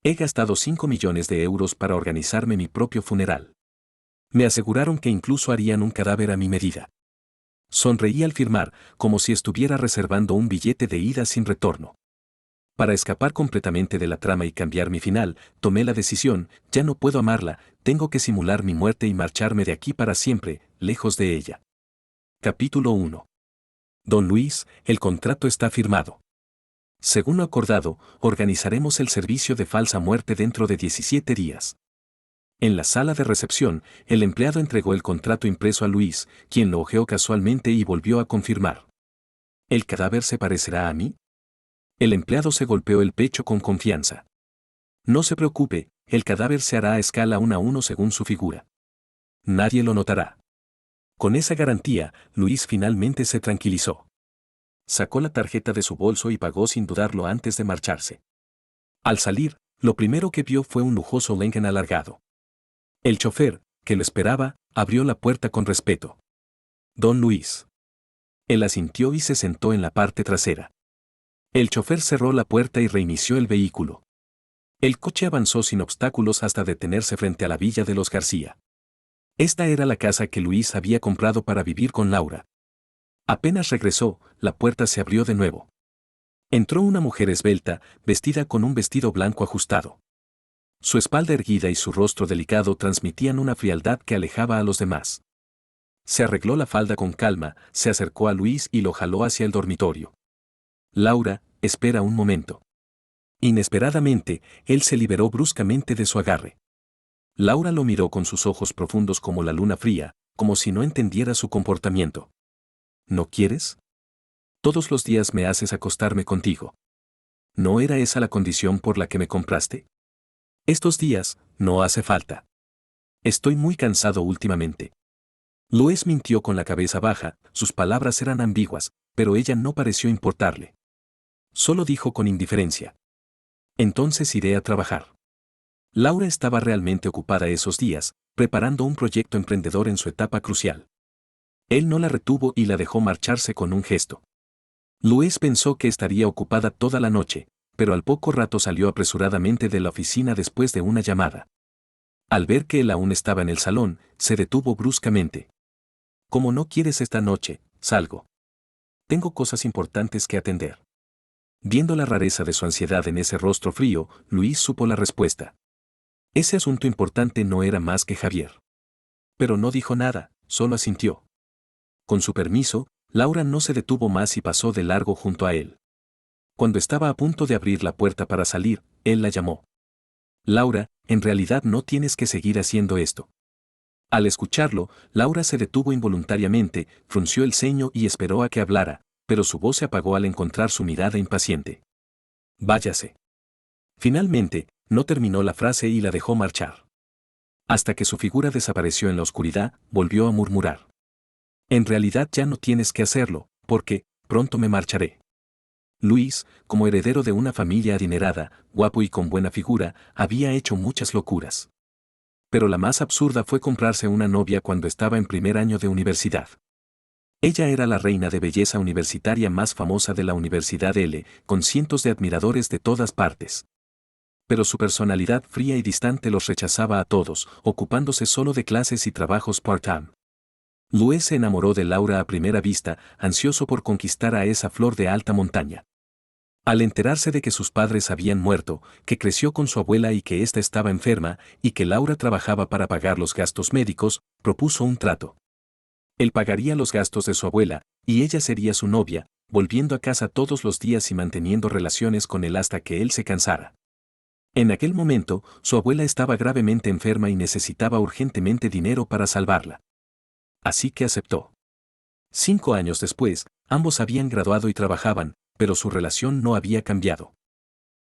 He gastado 5 millones de euros para organizarme mi propio funeral. Me aseguraron que incluso harían un cadáver a mi medida. Sonreí al firmar, como si estuviera reservando un billete de ida sin retorno. Para escapar completamente de la trama y cambiar mi final, tomé la decisión: ya no puedo amarla, tengo que simular mi muerte y marcharme de aquí para siempre, lejos de ella. Capítulo 1. Don Luis, el contrato está firmado. Según lo acordado, organizaremos el servicio de falsa muerte dentro de 17 días. En la sala de recepción, el empleado entregó el contrato impreso a Luis, quien lo hojeó casualmente y volvió a confirmar. ¿El cadáver se parecerá a mí? El empleado se golpeó el pecho con confianza. No se preocupe, el cadáver se hará a escala 1 a 1 según su figura. Nadie lo notará. Con esa garantía, Luis finalmente se tranquilizó. Sacó la tarjeta de su bolso y pagó sin dudarlo antes de marcharse. Al salir, lo primero que vio fue un lujoso Lincoln alargado. El chofer, que lo esperaba, abrió la puerta con respeto. Don Luis. Él asintió y se sentó en la parte trasera. El chofer cerró la puerta y reinició el vehículo. El coche avanzó sin obstáculos hasta detenerse frente a la villa de los García. Esta era la casa que Luis había comprado para vivir con Laura. Apenas regresó, la puerta se abrió de nuevo. Entró una mujer esbelta, vestida con un vestido blanco ajustado. Su espalda erguida y su rostro delicado transmitían una frialdad que alejaba a los demás. Se arregló la falda con calma, se acercó a Luis y lo jaló hacia el dormitorio. Laura, espera un momento. Inesperadamente, él se liberó bruscamente de su agarre. Laura lo miró con sus ojos profundos como la luna fría, como si no entendiera su comportamiento. ¿No quieres? Todos los días me haces acostarme contigo. ¿No era esa la condición por la que me compraste? Estos días, no hace falta. Estoy muy cansado últimamente. Luis mintió con la cabeza baja, sus palabras eran ambiguas, pero ella no pareció importarle. Solo dijo con indiferencia: entonces iré a trabajar. Laura estaba realmente ocupada esos días, preparando un proyecto emprendedor en su etapa crucial. Él no la retuvo y la dejó marcharse con un gesto. Luis pensó que estaría ocupada toda la noche, pero al poco rato salió apresuradamente de la oficina después de una llamada. Al ver que él aún estaba en el salón, se detuvo bruscamente. «Como no quieres esta noche, salgo. Tengo cosas importantes que atender». Viendo la rareza de su ansiedad en ese rostro frío, Luis supo la respuesta. Ese asunto importante no era más que Javier. Pero no dijo nada, solo asintió. Con su permiso, Laura no se detuvo más y pasó de largo junto a él. Cuando estaba a punto de abrir la puerta para salir, él la llamó. «Laura, en realidad no tienes que seguir haciendo esto». Al escucharlo, Laura se detuvo involuntariamente, frunció el ceño y esperó a que hablara, pero su voz se apagó al encontrar su mirada impaciente. «Váyase». Finalmente, no terminó la frase y la dejó marchar. Hasta que su figura desapareció en la oscuridad, volvió a murmurar: «En realidad ya no tienes que hacerlo, porque pronto me marcharé». Luis, como heredero de una familia adinerada, guapo y con buena figura, había hecho muchas locuras. Pero la más absurda fue comprarse una novia cuando estaba en primer año de universidad. Ella era la reina de belleza universitaria más famosa de la Universidad L, con cientos de admiradores de todas partes. Pero su personalidad fría y distante los rechazaba a todos, ocupándose solo de clases y trabajos part-time. Luis se enamoró de Laura a primera vista, ansioso por conquistar a esa flor de alta montaña. Al enterarse de que sus padres habían muerto, que creció con su abuela y que ésta estaba enferma, y que Laura trabajaba para pagar los gastos médicos, propuso un trato. Él pagaría los gastos de su abuela, y ella sería su novia, volviendo a casa todos los días y manteniendo relaciones con él hasta que él se cansara. En aquel momento, su abuela estaba gravemente enferma y necesitaba urgentemente dinero para salvarla. Así que aceptó. 5 años después, ambos habían graduado y trabajaban, pero su relación no había cambiado.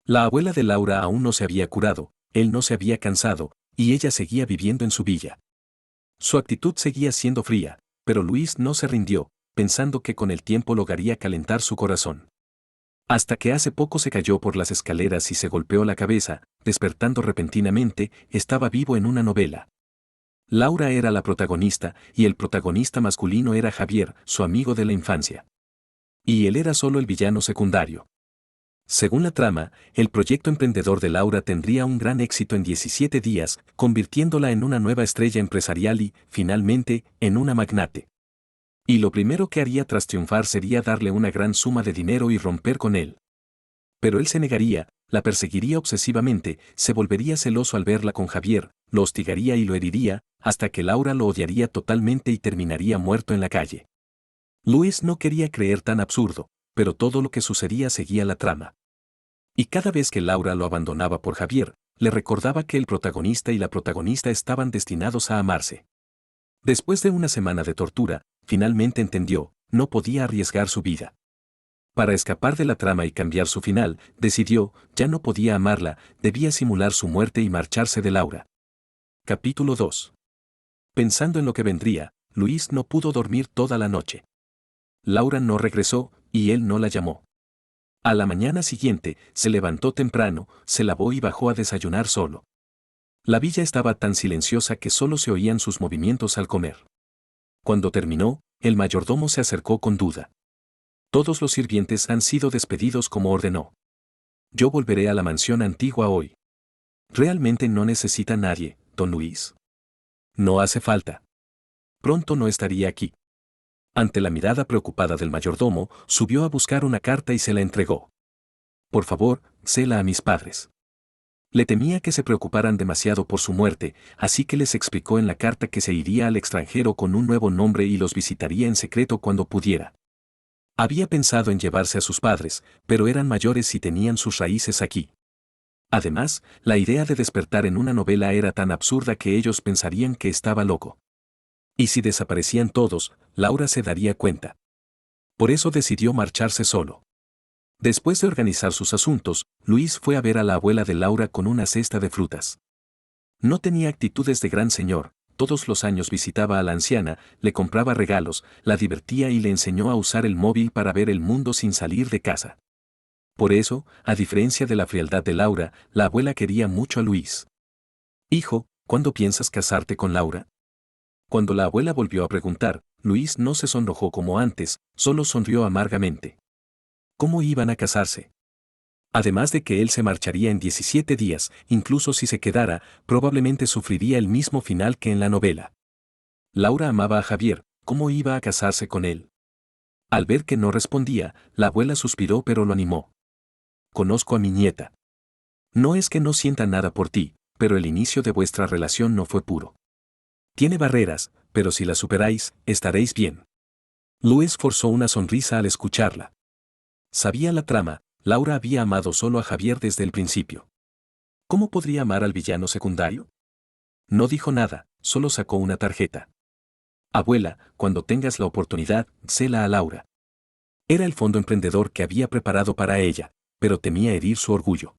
La abuela de Laura aún no se había curado, él no se había cansado, y ella seguía viviendo en su villa. Su actitud seguía siendo fría, pero Luis no se rindió, pensando que con el tiempo lograría calentar su corazón. Hasta que hace poco se cayó por las escaleras y se golpeó la cabeza, despertando repentinamente, estaba vivo en una novela. Laura era la protagonista, y el protagonista masculino era Javier, su amigo de la infancia. Y él era solo el villano secundario. Según la trama, el proyecto emprendedor de Laura tendría un gran éxito en 17 días, convirtiéndola en una nueva estrella empresarial y, finalmente, en una magnate. Y lo primero que haría tras triunfar sería darle una gran suma de dinero y romper con él. Pero él se negaría, la perseguiría obsesivamente, se volvería celoso al verla con Javier, lo hostigaría y lo heriría, hasta que Laura lo odiaría totalmente y terminaría muerto en la calle. Luis no quería creer tan absurdo, pero todo lo que sucedía seguía la trama. Y cada vez que Laura lo abandonaba por Javier, le recordaba que el protagonista y la protagonista estaban destinados a amarse. Después de una semana de tortura, finalmente entendió, no podía arriesgar su vida. Para escapar de la trama y cambiar su final, decidió, ya no podía amarla, debía simular su muerte y marcharse de Laura. Capítulo 2. Pensando en lo que vendría, Luis no pudo dormir toda la noche. Laura no regresó, y él no la llamó. A la mañana siguiente, se levantó temprano, se lavó y bajó a desayunar solo. La villa estaba tan silenciosa que solo se oían sus movimientos al comer. Cuando terminó, el mayordomo se acercó con duda. Todos los sirvientes han sido despedidos como ordenó. Yo volveré a la mansión antigua hoy. Realmente no necesita nadie, don Luis. No hace falta. Pronto no estaría aquí. Ante la mirada preocupada del mayordomo, subió a buscar una carta y se la entregó. Por favor, séla a mis padres. Le temía que se preocuparan demasiado por su muerte, así que les explicó en la carta que se iría al extranjero con un nuevo nombre y los visitaría en secreto cuando pudiera. Había pensado en llevarse a sus padres, pero eran mayores y tenían sus raíces aquí. Además, la idea de despertar en una novela era tan absurda que ellos pensarían que estaba loco. Y si desaparecían todos, Laura se daría cuenta. Por eso decidió marcharse solo. Después de organizar sus asuntos, Luis fue a ver a la abuela de Laura con una cesta de frutas. No tenía actitudes de gran señor, todos los años visitaba a la anciana, le compraba regalos, la divertía y le enseñó a usar el móvil para ver el mundo sin salir de casa. Por eso, a diferencia de la frialdad de Laura, la abuela quería mucho a Luis. Hijo, ¿cuándo piensas casarte con Laura? Cuando la abuela volvió a preguntar, Luis no se sonrojó como antes, solo sonrió amargamente. ¿Cómo iban a casarse? Además de que él se marcharía en 17 días, incluso si se quedara, probablemente sufriría el mismo final que en la novela. Laura amaba a Javier, ¿cómo iba a casarse con él? Al ver que no respondía, la abuela suspiró pero lo animó. Conozco a mi nieta. No es que no sienta nada por ti, pero el inicio de vuestra relación no fue puro. Tiene barreras, pero si las superáis, estaréis bien. Luis forzó una sonrisa al escucharla. Sabía la trama, Laura había amado solo a Javier desde el principio. ¿Cómo podría amar al villano secundario? No dijo nada, solo sacó una tarjeta. Abuela, cuando tengas la oportunidad, séla a Laura. Era el fondo emprendedor que había preparado para ella, pero temía herir su orgullo.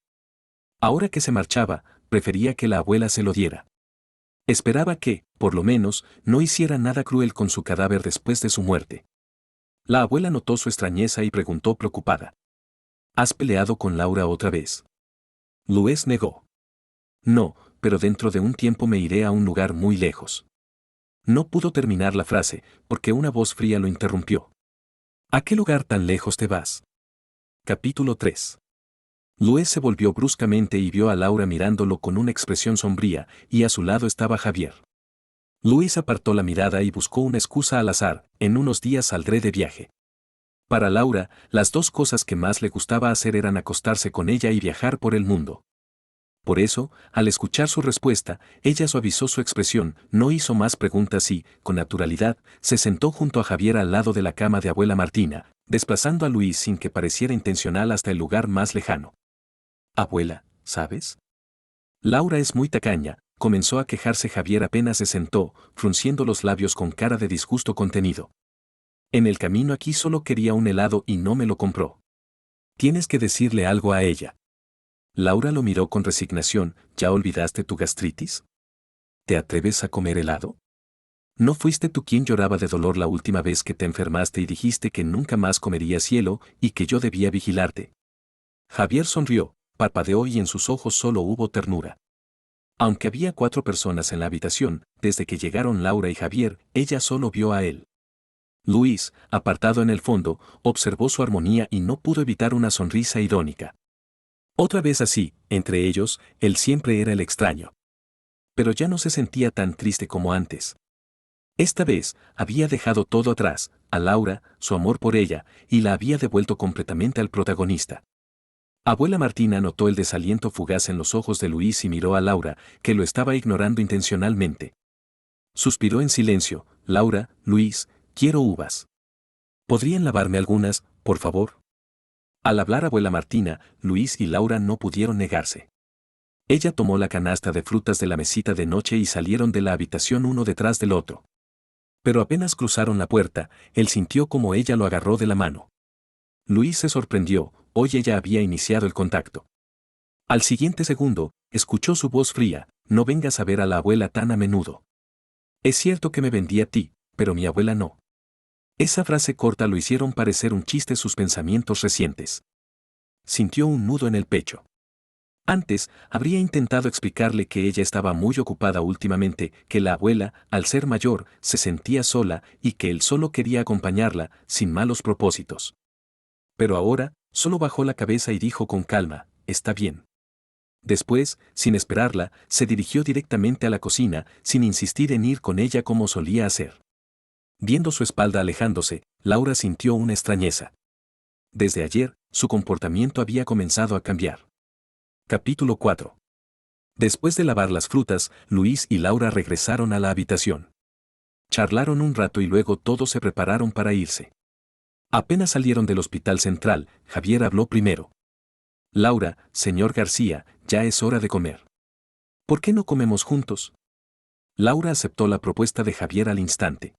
Ahora que se marchaba, prefería que la abuela se lo diera. Esperaba que, por lo menos, no hiciera nada cruel con su cadáver después de su muerte. La abuela notó su extrañeza y preguntó preocupada. ¿Has peleado con Laura otra vez? Luis negó. No, pero dentro de un tiempo me iré a un lugar muy lejos. No pudo terminar la frase, porque una voz fría lo interrumpió. ¿A qué lugar tan lejos te vas? Capítulo 3. Luis se volvió bruscamente y vio a Laura mirándolo con una expresión sombría, y a su lado estaba Javier. Luis apartó la mirada y buscó una excusa al azar, en unos días saldré de viaje. Para Laura, las dos cosas que más le gustaba hacer eran acostarse con ella y viajar por el mundo. Por eso, al escuchar su respuesta, ella suavizó su expresión, no hizo más preguntas y, con naturalidad, se sentó junto a Javier al lado de la cama de abuela Martina, desplazando a Luis sin que pareciera intencional hasta el lugar más lejano. Abuela, ¿sabes? Laura es muy tacaña, comenzó a quejarse Javier apenas se sentó, frunciendo los labios con cara de disgusto contenido. En el camino aquí solo quería un helado y no me lo compró. Tienes que decirle algo a ella. Laura lo miró con resignación, ¿ya olvidaste tu gastritis? ¿Te atreves a comer helado? ¿No fuiste tú quien lloraba de dolor la última vez que te enfermaste y dijiste que nunca más comerías hielo y que yo debía vigilarte? Javier sonrió, parpadeó y en sus ojos solo hubo ternura. Aunque había 4 personas en la habitación, desde que llegaron Laura y Javier, ella solo vio a él. Luis, apartado en el fondo, observó su armonía y no pudo evitar una sonrisa irónica. Otra vez así, entre ellos, él siempre era el extraño. Pero ya no se sentía tan triste como antes. Esta vez, había dejado todo atrás, a Laura, su amor por ella, y la había devuelto completamente al protagonista. Abuela Martina notó el desaliento fugaz en los ojos de Luis y miró a Laura, que lo estaba ignorando intencionalmente. Suspiró en silencio: Laura, Luis, quiero uvas. ¿Podrían lavarme algunas, por favor? Al hablar abuela Martina, Luis y Laura no pudieron negarse. Ella tomó la canasta de frutas de la mesita de noche y salieron de la habitación uno detrás del otro. Pero apenas cruzaron la puerta, él sintió como ella lo agarró de la mano. Luis se sorprendió, hoy ella había iniciado el contacto. Al siguiente segundo, escuchó su voz fría: no vengas a ver a la abuela tan a menudo. Es cierto que me vendí a ti, pero mi abuela no. Esa frase corta lo hicieron parecer un chiste sus pensamientos recientes. Sintió un nudo en el pecho. Antes, habría intentado explicarle que ella estaba muy ocupada últimamente, que la abuela, al ser mayor, se sentía sola y que él solo quería acompañarla, sin malos propósitos. Pero ahora, solo bajó la cabeza y dijo con calma: está bien. Después, sin esperarla, se dirigió directamente a la cocina, sin insistir en ir con ella como solía hacer. Viendo su espalda alejándose, Laura sintió una extrañeza. Desde ayer, su comportamiento había comenzado a cambiar. Capítulo 4. Después de lavar las frutas, Luis y Laura regresaron a la habitación. Charlaron un rato y luego todos se prepararon para irse. Apenas salieron del hospital central, Javier habló primero. Laura, señor García, ya es hora de comer. ¿Por qué no comemos juntos? Laura aceptó la propuesta de Javier al instante.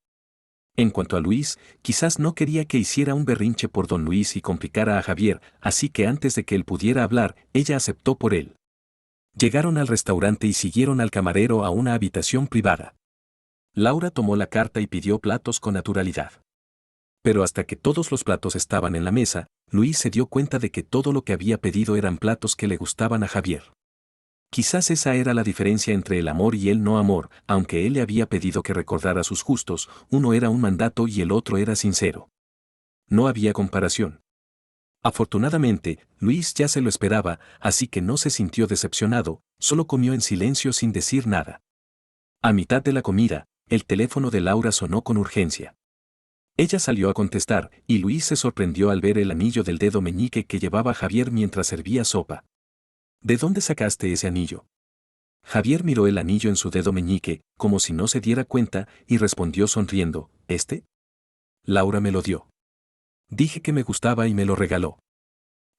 En cuanto a Luis, quizás no quería que hiciera un berrinche por don Luis y complicara a Javier, así que antes de que él pudiera hablar, ella aceptó por él. Llegaron al restaurante y siguieron al camarero a una habitación privada. Laura tomó la carta y pidió platos con naturalidad. Pero hasta que todos los platos estaban en la mesa, Luis se dio cuenta de que todo lo que había pedido eran platos que le gustaban a Javier. Quizás esa era la diferencia entre el amor y el no amor, aunque él le había pedido que recordara sus gustos, uno era un mandato y el otro era sincero. No había comparación. Afortunadamente, Luis ya se lo esperaba, así que no se sintió decepcionado, solo comió en silencio sin decir nada. A mitad de la comida, el teléfono de Laura sonó con urgencia. Ella salió a contestar, y Luis se sorprendió al ver el anillo del dedo meñique que llevaba Javier mientras servía sopa. ¿De dónde sacaste ese anillo? Javier miró el anillo en su dedo meñique, como si no se diera cuenta, y respondió sonriendo: ¿este? Laura me lo dio. Dije que me gustaba y me lo regaló.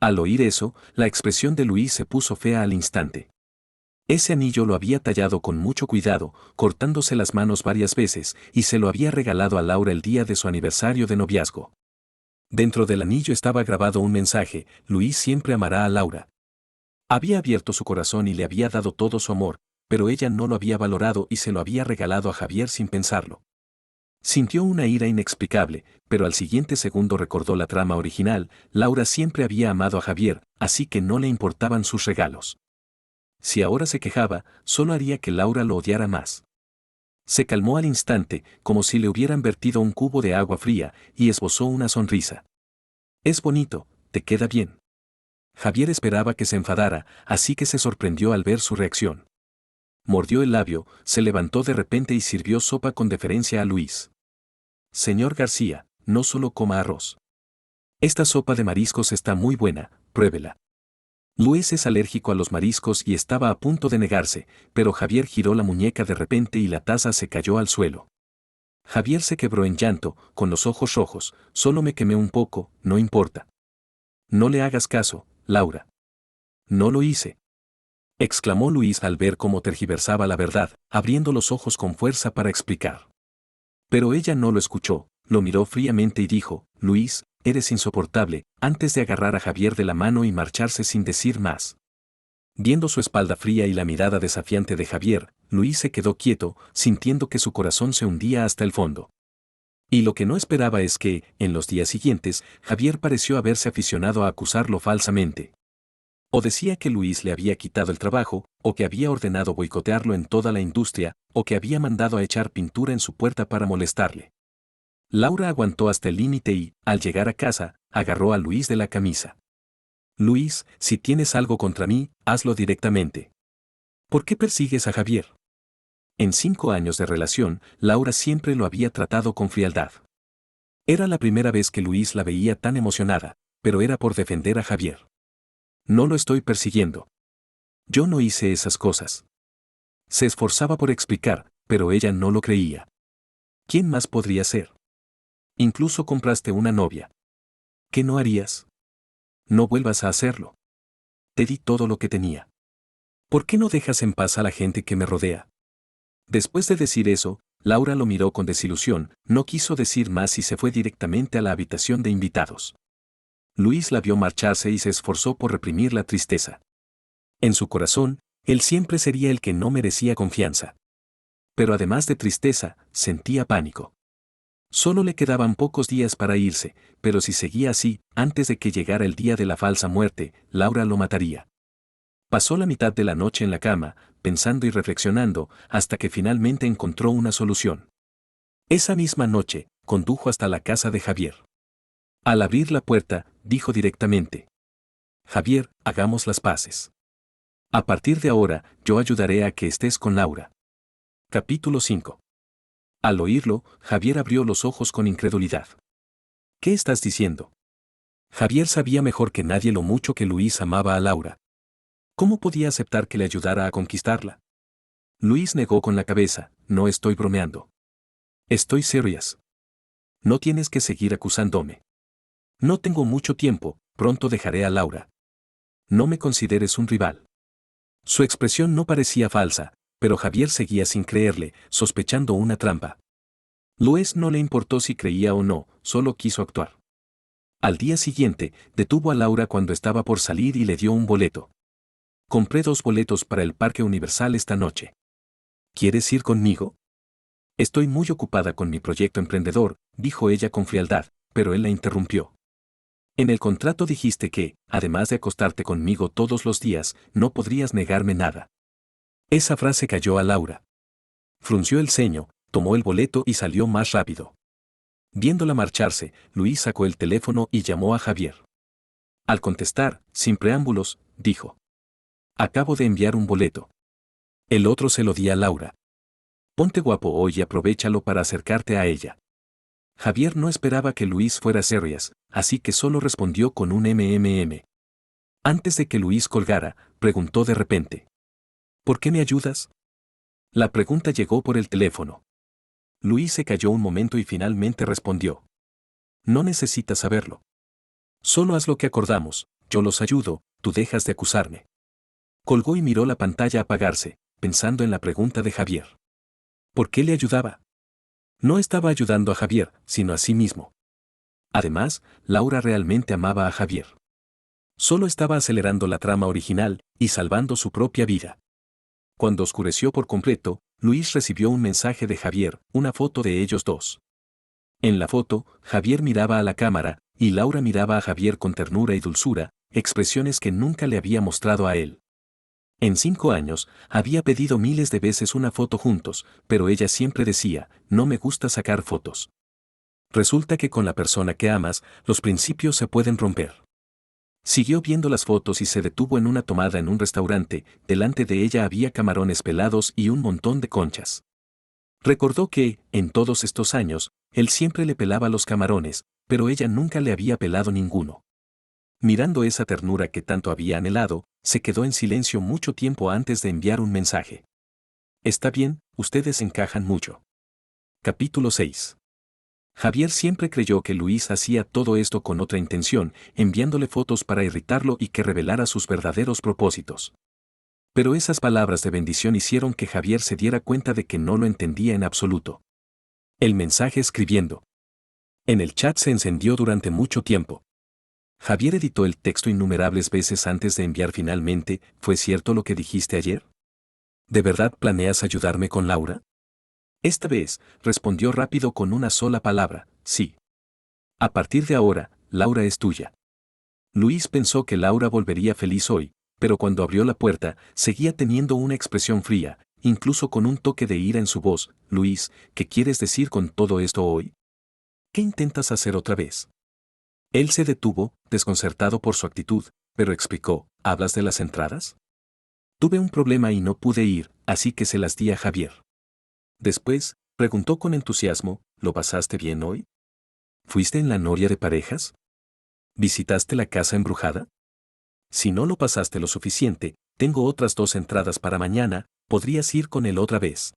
Al oír eso, la expresión de Luis se puso fea al instante. Ese anillo lo había tallado con mucho cuidado, cortándose las manos varias veces, y se lo había regalado a Laura el día de su aniversario de noviazgo. Dentro del anillo estaba grabado un mensaje: Luis siempre amará a Laura. Había abierto su corazón y le había dado todo su amor, pero ella no lo había valorado y se lo había regalado a Javier sin pensarlo. Sintió una ira inexplicable, pero al siguiente segundo recordó la trama original: Laura siempre había amado a Javier, así que no le importaban sus regalos. Si ahora se quejaba, solo haría que Laura lo odiara más. Se calmó al instante, como si le hubieran vertido un cubo de agua fría, y esbozó una sonrisa. Es bonito, te queda bien. Javier esperaba que se enfadara, así que se sorprendió al ver su reacción. Mordió el labio, se levantó de repente y sirvió sopa con deferencia a Luis. Señor García, no solo coma arroz. Esta sopa de mariscos está muy buena, pruébela. Luis es alérgico a los mariscos y estaba a punto de negarse, pero Javier giró la muñeca de repente y la taza se cayó al suelo. Javier se quebró en llanto, con los ojos rojos: solo me quemé un poco, no importa. No le hagas caso, Laura. No lo hice. Exclamó Luis al ver cómo tergiversaba la verdad, abriendo los ojos con fuerza para explicar. Pero ella no lo escuchó, lo miró fríamente y dijo: Luis, eres insoportable, antes de agarrar a Javier de la mano y marcharse sin decir más. Viendo su espalda fría y la mirada desafiante de Javier, Luis se quedó quieto, sintiendo que su corazón se hundía hasta el fondo. Y lo que no esperaba es que, en los días siguientes, Javier pareció haberse aficionado a acusarlo falsamente. O decía que Luis le había quitado el trabajo, o que había ordenado boicotearlo en toda la industria, o que había mandado a echar pintura en su puerta para molestarle. Laura aguantó hasta el límite y, al llegar a casa, agarró a Luis de la camisa. Luis, si tienes algo contra mí, hazlo directamente. ¿Por qué persigues a Javier? En 5 años de relación, Laura siempre lo había tratado con frialdad. Era la primera vez que Luis la veía tan emocionada, pero era por defender a Javier. No lo estoy persiguiendo. Yo no hice esas cosas. Se esforzaba por explicar, pero ella no lo creía. ¿Quién más podría ser? Incluso compraste una novia. ¿Qué no harías? No vuelvas a hacerlo. Te di todo lo que tenía. ¿Por qué no dejas en paz a la gente que me rodea? Después de decir eso, Laura lo miró con desilusión, no quiso decir más y se fue directamente a la habitación de invitados. Luis la vio marcharse y se esforzó por reprimir la tristeza. En su corazón, él siempre sería el que no merecía confianza. Pero además de tristeza, sentía pánico. Solo le quedaban pocos días para irse, pero si seguía así, antes de que llegara el día de la falsa muerte, Laura lo mataría. Pasó la mitad de la noche en la cama, pensando y reflexionando, hasta que finalmente encontró una solución. Esa misma noche, condujo hasta la casa de Javier. Al abrir la puerta, dijo directamente: Javier, hagamos las paces. A partir de ahora, yo ayudaré a que estés con Laura. Capítulo 5. Al oírlo, Javier abrió los ojos con incredulidad. ¿Qué estás diciendo? Javier sabía mejor que nadie lo mucho que Luis amaba a Laura. ¿Cómo podía aceptar que le ayudara a conquistarla? Luis negó con la cabeza: no estoy bromeando. Estoy serias. No tienes que seguir acusándome. No tengo mucho tiempo, pronto dejaré a Laura. No me consideres un rival. Su expresión no parecía falsa, pero Javier seguía sin creerle, sospechando una trampa. Luis no le importó si creía o no, solo quiso actuar. Al día siguiente, detuvo a Laura cuando estaba por salir y le dio un boleto. Compré 2 boletos para el Parque Universal esta noche. ¿Quieres ir conmigo? Estoy muy ocupada con mi proyecto emprendedor, dijo ella con frialdad, pero él la interrumpió. En el contrato dijiste que, además de acostarte conmigo todos los días, no podrías negarme nada. Esa frase cayó a Laura. Frunció el ceño, tomó el boleto y salió más rápido. Viéndola marcharse, Luis sacó el teléfono y llamó a Javier. Al contestar, sin preámbulos, dijo: Acabo de enviar un boleto. El otro se lo di a Laura. Ponte guapo hoy y aprovéchalo para acercarte a ella. Javier no esperaba que Luis fuera serias, así que solo respondió con un MMM. Antes de que Luis colgara, preguntó de repente: ¿Por qué me ayudas? La pregunta llegó por el teléfono. Luis se calló un momento y finalmente respondió: No necesitas saberlo. Solo haz lo que acordamos, yo los ayudo, tú dejas de acusarme. Colgó y miró la pantalla apagarse, pensando en la pregunta de Javier. ¿Por qué le ayudaba? No estaba ayudando a Javier, sino a sí mismo. Además, Laura realmente amaba a Javier. Solo estaba acelerando la trama original y salvando su propia vida. Cuando oscureció por completo, Luis recibió un mensaje de Javier, una foto de ellos dos. En la foto, Javier miraba a la cámara, y Laura miraba a Javier con ternura y dulzura, expresiones que nunca le había mostrado a él. En 5 años, había pedido miles de veces una foto juntos, pero ella siempre decía: no me gusta sacar fotos. Resulta que con la persona que amas, los principios se pueden romper. Siguió viendo las fotos y se detuvo en una tomada en un restaurante, delante de ella había camarones pelados y un montón de conchas. Recordó que, en todos estos años, él siempre le pelaba los camarones, pero ella nunca le había pelado ninguno. Mirando esa ternura que tanto había anhelado, se quedó en silencio mucho tiempo antes de enviar un mensaje. Está bien, ustedes encajan mucho. Capítulo 6. Javier siempre creyó que Luis hacía todo esto con otra intención, enviándole fotos para irritarlo y que revelara sus verdaderos propósitos. Pero esas palabras de bendición hicieron que Javier se diera cuenta de que no lo entendía en absoluto. El mensaje escribiendo. En el chat se encendió durante mucho tiempo. Javier editó el texto innumerables veces antes de enviar finalmente: ¿fue cierto lo que dijiste ayer? ¿De verdad planeas ayudarme con Laura? Esta vez, respondió rápido con una sola palabra: sí. A partir de ahora, Laura es tuya. Luis pensó que Laura volvería feliz hoy, pero cuando abrió la puerta, seguía teniendo una expresión fría, incluso con un toque de ira en su voz. Luis, ¿qué quieres decir con todo esto hoy? ¿Qué intentas hacer otra vez? Él se detuvo, desconcertado por su actitud, pero explicó, ¿hablas de las entradas? Tuve un problema y no pude ir, así que se las di a Javier. Después, preguntó con entusiasmo, ¿lo pasaste bien hoy? ¿Fuiste en la noria de parejas? ¿Visitaste la casa embrujada? Si no lo pasaste lo suficiente, tengo otras 2 entradas para mañana, podrías ir con él otra vez.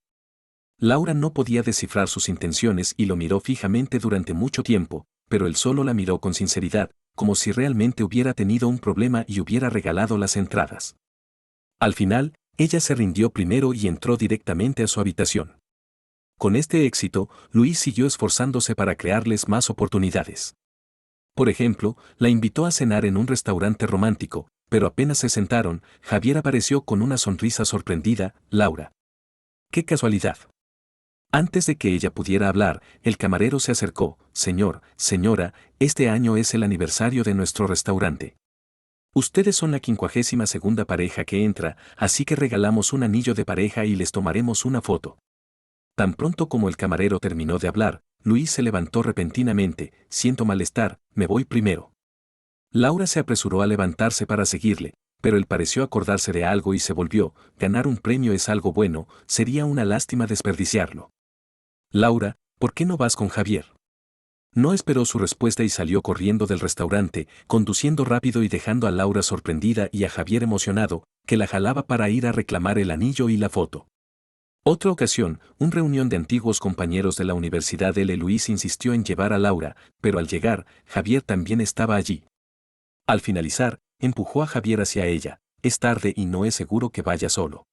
Laura no podía descifrar sus intenciones y lo miró fijamente durante mucho tiempo, pero él solo la miró con sinceridad, como si realmente hubiera tenido un problema y hubiera regalado las entradas. Al final, ella se rindió primero y entró directamente a su habitación. Con este éxito, Luis siguió esforzándose para crearles más oportunidades. Por ejemplo, la invitó a cenar en un restaurante romántico, pero apenas se sentaron, Javier apareció con una sonrisa sorprendida, Laura. ¡Qué casualidad! Antes de que ella pudiera hablar, el camarero se acercó, señora, este año es el aniversario de nuestro restaurante. Ustedes son la 52ª pareja que entra, así que regalamos un anillo de pareja y les tomaremos una foto. Tan pronto como el camarero terminó de hablar, Luis se levantó repentinamente, siento malestar, me voy primero. Laura se apresuró a levantarse para seguirle, pero él pareció acordarse de algo y se volvió, ganar un premio es algo bueno, sería una lástima desperdiciarlo. Laura, ¿por qué no vas con Javier? No esperó su respuesta y salió corriendo del restaurante, conduciendo rápido y dejando a Laura sorprendida y a Javier emocionado, que la jalaba para ir a reclamar el anillo y la foto. Otra ocasión, una reunión de antiguos compañeros de la Universidad L. Luis insistió en llevar a Laura, pero al llegar, Javier también estaba allí. Al finalizar, empujó a Javier hacia ella, es tarde y no es seguro que vaya solo.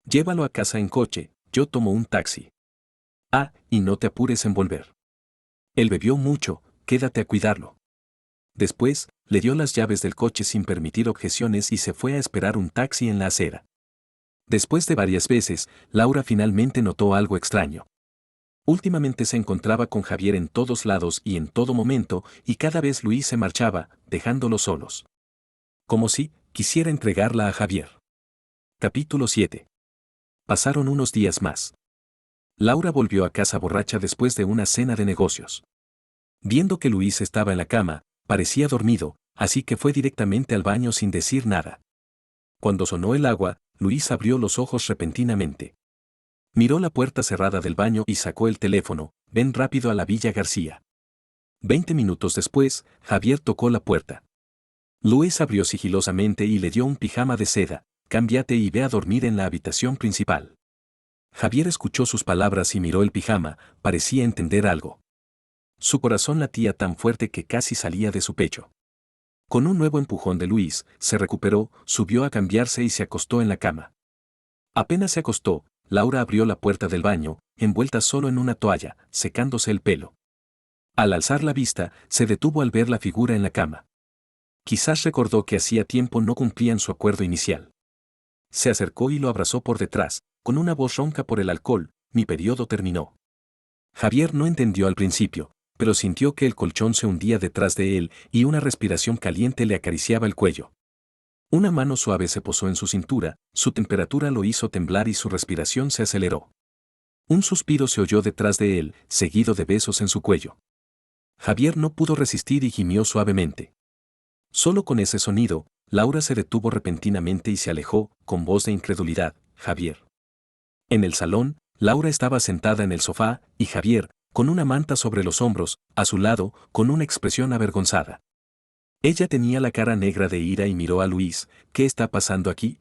Llévalo a casa en coche, yo tomo un taxi. Ah, y no te apures en volver. Él bebió mucho, quédate a cuidarlo. Después, le dio las llaves del coche sin permitir objeciones y se fue a esperar un taxi en la acera. Después de varias veces, Laura finalmente notó algo extraño. Últimamente se encontraba con Javier en todos lados y en todo momento, y cada vez Luis se marchaba, dejándolos solos. Como si quisiera entregarla a Javier. Capítulo 7. Pasaron unos días más. Laura volvió a casa borracha después de una cena de negocios. Viendo que Luis estaba en la cama, parecía dormido, así que fue directamente al baño sin decir nada. Cuando sonó el agua, Luis abrió los ojos repentinamente. Miró la puerta cerrada del baño y sacó el teléfono, ven rápido a la Villa García. 20 minutos después, Javier tocó la puerta. Luis abrió sigilosamente y le dio un pijama de seda, cámbiate y ve a dormir en la habitación principal. Javier escuchó sus palabras y miró el pijama, parecía entender algo. Su corazón latía tan fuerte que casi salía de su pecho. Con un nuevo empujón de Luis, se recuperó, subió a cambiarse y se acostó en la cama. Apenas se acostó, Laura abrió la puerta del baño, envuelta solo en una toalla, secándose el pelo. Al alzar la vista, se detuvo al ver la figura en la cama. Quizás recordó que hacía tiempo no cumplían su acuerdo inicial. Se acercó y lo abrazó por detrás, con una voz ronca por el alcohol, mi periodo terminó. Javier no entendió al principio, pero sintió que el colchón se hundía detrás de él y una respiración caliente le acariciaba el cuello. Una mano suave se posó en su cintura, su temperatura lo hizo temblar y su respiración se aceleró. Un suspiro se oyó detrás de él, seguido de besos en su cuello. Javier no pudo resistir y gimió suavemente. Solo con ese sonido, Laura se detuvo repentinamente y se alejó, con voz de incredulidad, Javier. En el salón, Laura estaba sentada en el sofá, y Javier, con una manta sobre los hombros, a su lado, con una expresión avergonzada. Ella tenía la cara negra de ira y miró a Luis, ¿qué está pasando aquí?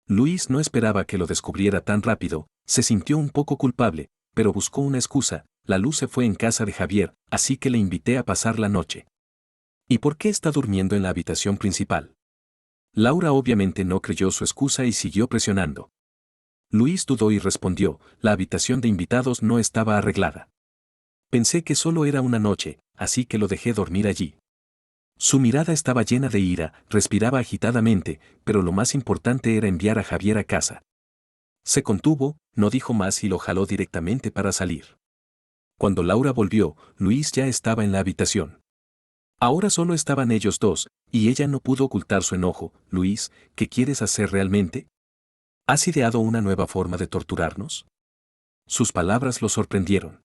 Luis no esperaba que lo descubriera tan rápido, se sintió un poco culpable, pero buscó una excusa, la luz se fue en casa de Javier, así que le invité a pasar la noche. ¿Y por qué está durmiendo en la habitación principal? Laura obviamente no creyó su excusa y siguió presionando. Luis dudó y respondió, la habitación de invitados no estaba arreglada. Pensé que solo era una noche, así que lo dejé dormir allí. Su mirada estaba llena de ira, respiraba agitadamente, pero lo más importante era enviar a Javier a casa. Se contuvo, no dijo más y lo jaló directamente para salir. Cuando Laura volvió, Luis ya estaba en la habitación. Ahora solo estaban ellos dos, y ella no pudo ocultar su enojo. Luis, ¿qué quieres hacer realmente? ¿Has ideado una nueva forma de torturarnos? Sus palabras lo sorprendieron.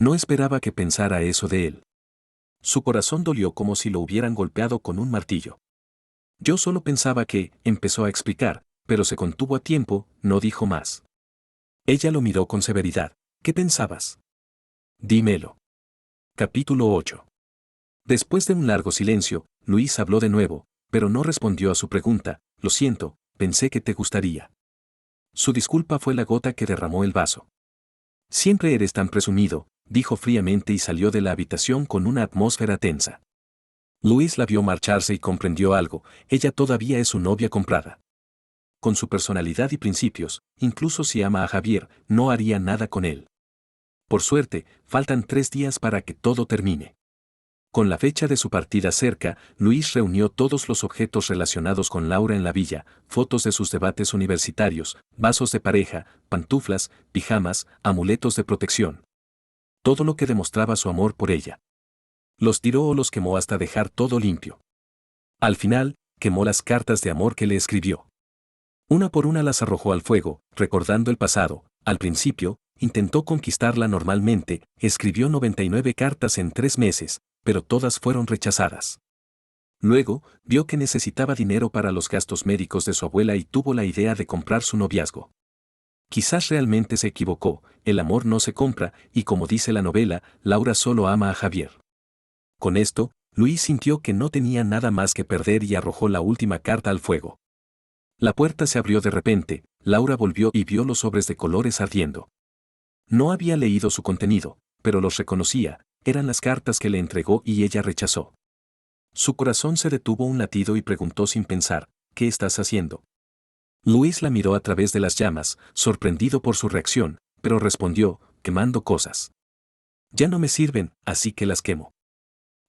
No esperaba que pensara eso de él. Su corazón dolió como si lo hubieran golpeado con un martillo. Yo solo pensaba que, empezó a explicar, pero se contuvo a tiempo, no dijo más. Ella lo miró con severidad. ¿Qué pensabas? Dímelo. Capítulo 8. Después de un largo silencio, Luis habló de nuevo, pero no respondió a su pregunta. Lo siento, pensé que te gustaría. Su disculpa fue la gota que derramó el vaso. Siempre eres tan presumido, dijo fríamente y salió de la habitación con una atmósfera tensa. Luis la vio marcharse y comprendió algo, ella todavía es su novia comprada. Con su personalidad y principios, incluso si ama a Javier, no haría nada con él. Por suerte, faltan 3 días para que todo termine. Con la fecha de su partida cerca, Luis reunió todos los objetos relacionados con Laura en la villa, fotos de sus debates universitarios, vasos de pareja, pantuflas, pijamas, amuletos de protección. Todo lo que demostraba su amor por ella. Los tiró o los quemó hasta dejar todo limpio. Al final, quemó las cartas de amor que le escribió. Una por una las arrojó al fuego, recordando el pasado. Al principio, intentó conquistarla normalmente, escribió 99 cartas en 3 meses, pero todas fueron rechazadas. Luego, vio que necesitaba dinero para los gastos médicos de su abuela y tuvo la idea de comprar su noviazgo. Quizás realmente se equivocó, el amor no se compra, y como dice la novela, Laura solo ama a Javier. Con esto, Luis sintió que no tenía nada más que perder y arrojó la última carta al fuego. La puerta se abrió de repente, Laura volvió y vio los sobres de colores ardiendo. No había leído su contenido, pero los reconocía, eran las cartas que le entregó y ella rechazó. Su corazón se detuvo un latido y preguntó sin pensar, ¿qué estás haciendo? Luis la miró a través de las llamas, sorprendido por su reacción, pero respondió, quemando cosas. Ya no me sirven, así que las quemo.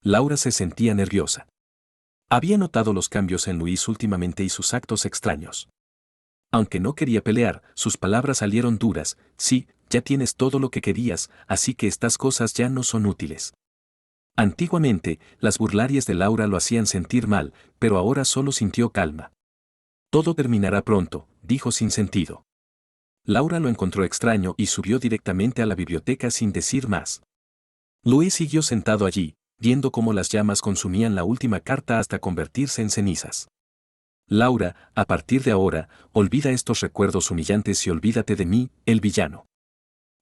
Laura se sentía nerviosa. Había notado los cambios en Luis últimamente y sus actos extraños. Aunque no quería pelear, sus palabras salieron duras, sí, ya tienes todo lo que querías, así que estas cosas ya no son útiles. Antiguamente, las burlarias de Laura lo hacían sentir mal, pero ahora solo sintió calma. Todo terminará pronto, dijo sin sentido. Laura lo encontró extraño y subió directamente a la biblioteca sin decir más. Luis siguió sentado allí, viendo cómo las llamas consumían la última carta hasta convertirse en cenizas. Laura, a partir de ahora, olvida estos recuerdos humillantes y olvídate de mí, el villano.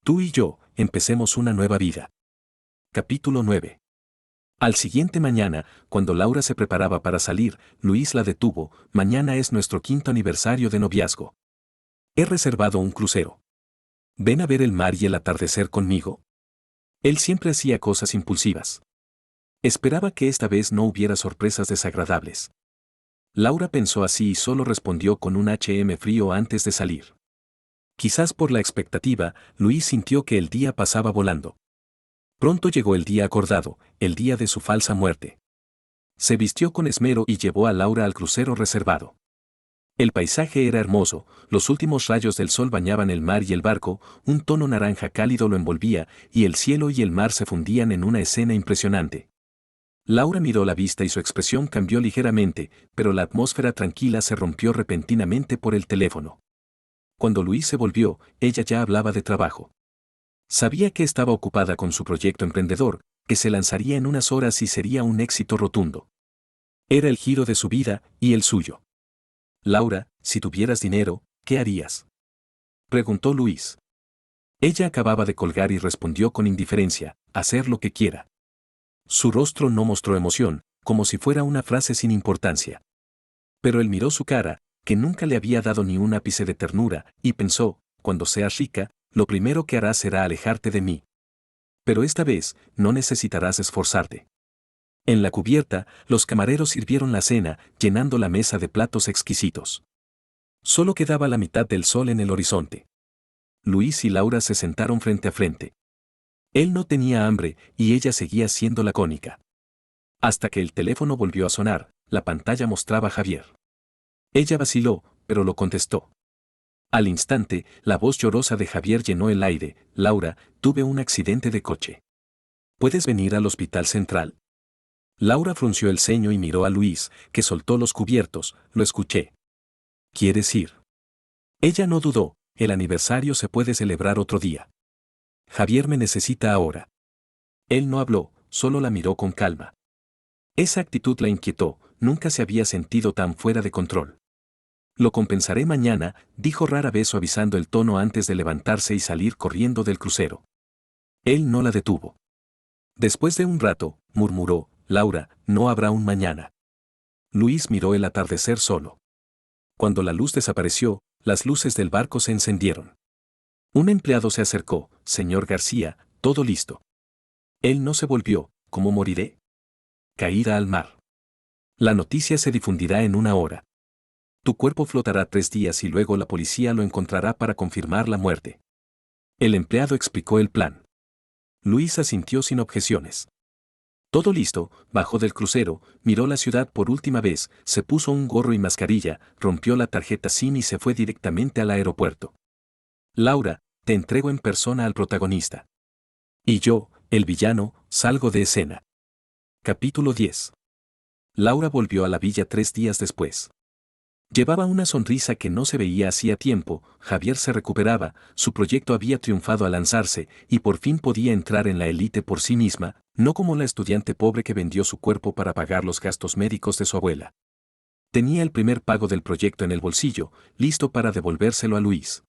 Tú y yo, empecemos una nueva vida. Capítulo 9. Al siguiente mañana, cuando Laura se preparaba para salir, Luis la detuvo. Mañana es nuestro 5º aniversario de noviazgo. He reservado un crucero. ¿Ven a ver el mar y el atardecer conmigo? Él siempre hacía cosas impulsivas. Esperaba que esta vez no hubiera sorpresas desagradables. Laura pensó así y solo respondió con un frío antes de salir. Quizás por la expectativa, Luis sintió que el día pasaba volando. Pronto llegó el día acordado, el día de su falsa muerte. Se vistió con esmero y llevó a Laura al crucero reservado. El paisaje era hermoso, los últimos rayos del sol bañaban el mar y el barco, un tono naranja cálido lo envolvía, y el cielo y el mar se fundían en una escena impresionante. Laura miró la vista y su expresión cambió ligeramente, pero la atmósfera tranquila se rompió repentinamente por el teléfono. Cuando Luis se volvió, ella ya hablaba de trabajo. Sabía que estaba ocupada con su proyecto emprendedor, que se lanzaría en unas horas y sería un éxito rotundo. Era el giro de su vida y el suyo. Laura, si tuvieras dinero, ¿qué harías? Preguntó Luis. Ella acababa de colgar y respondió con indiferencia, hacer lo que quiera. Su rostro no mostró emoción, como si fuera una frase sin importancia. Pero él miró su cara, que nunca le había dado ni un ápice de ternura, y pensó, cuando seas rica, lo primero que harás será alejarte de mí. Pero esta vez, no necesitarás esforzarte. En la cubierta, los camareros sirvieron la cena, llenando la mesa de platos exquisitos. Solo quedaba la mitad del sol en el horizonte. Luis y Laura se sentaron frente a frente. Él no tenía hambre, y ella seguía siendo lacónica. Hasta que el teléfono volvió a sonar, la pantalla mostraba a Javier. Ella vaciló, pero lo contestó. Al instante, la voz llorosa de Javier llenó el aire. Laura, tuve un accidente de coche. ¿Puedes venir al hospital central? Laura frunció el ceño y miró a Luis, que soltó los cubiertos. Lo escuché. ¿Quieres ir? Ella no dudó, el aniversario se puede celebrar otro día. Javier me necesita ahora. Él no habló, solo la miró con calma. Esa actitud la inquietó, nunca se había sentido tan fuera de control. Lo compensaré mañana, dijo rara vez suavizando el tono antes de levantarse y salir corriendo del crucero. Él no la detuvo. Después de un rato, murmuró, Laura, no habrá un mañana. Luis miró el atardecer solo. Cuando la luz desapareció, las luces del barco se encendieron. Un empleado se acercó, señor García, todo listo. Él no se volvió, ¿cómo moriré? Caída al mar. La noticia se difundirá en una hora. Tu cuerpo flotará 3 días y luego la policía lo encontrará para confirmar la muerte. El empleado explicó el plan. Luis asintió sin objeciones. Todo listo, bajó del crucero, miró la ciudad por última vez, se puso un gorro y mascarilla, rompió la tarjeta SIM y se fue directamente al aeropuerto. Laura, te entrego en persona al protagonista. Y yo, el villano, salgo de escena. Capítulo 10. Laura volvió a la villa 3 días después. Llevaba una sonrisa que no se veía hacía tiempo, Javier se recuperaba, su proyecto había triunfado al lanzarse, y por fin podía entrar en la élite por sí misma, no como la estudiante pobre que vendió su cuerpo para pagar los gastos médicos de su abuela. Tenía el primer pago del proyecto en el bolsillo, listo para devolvérselo a Luis.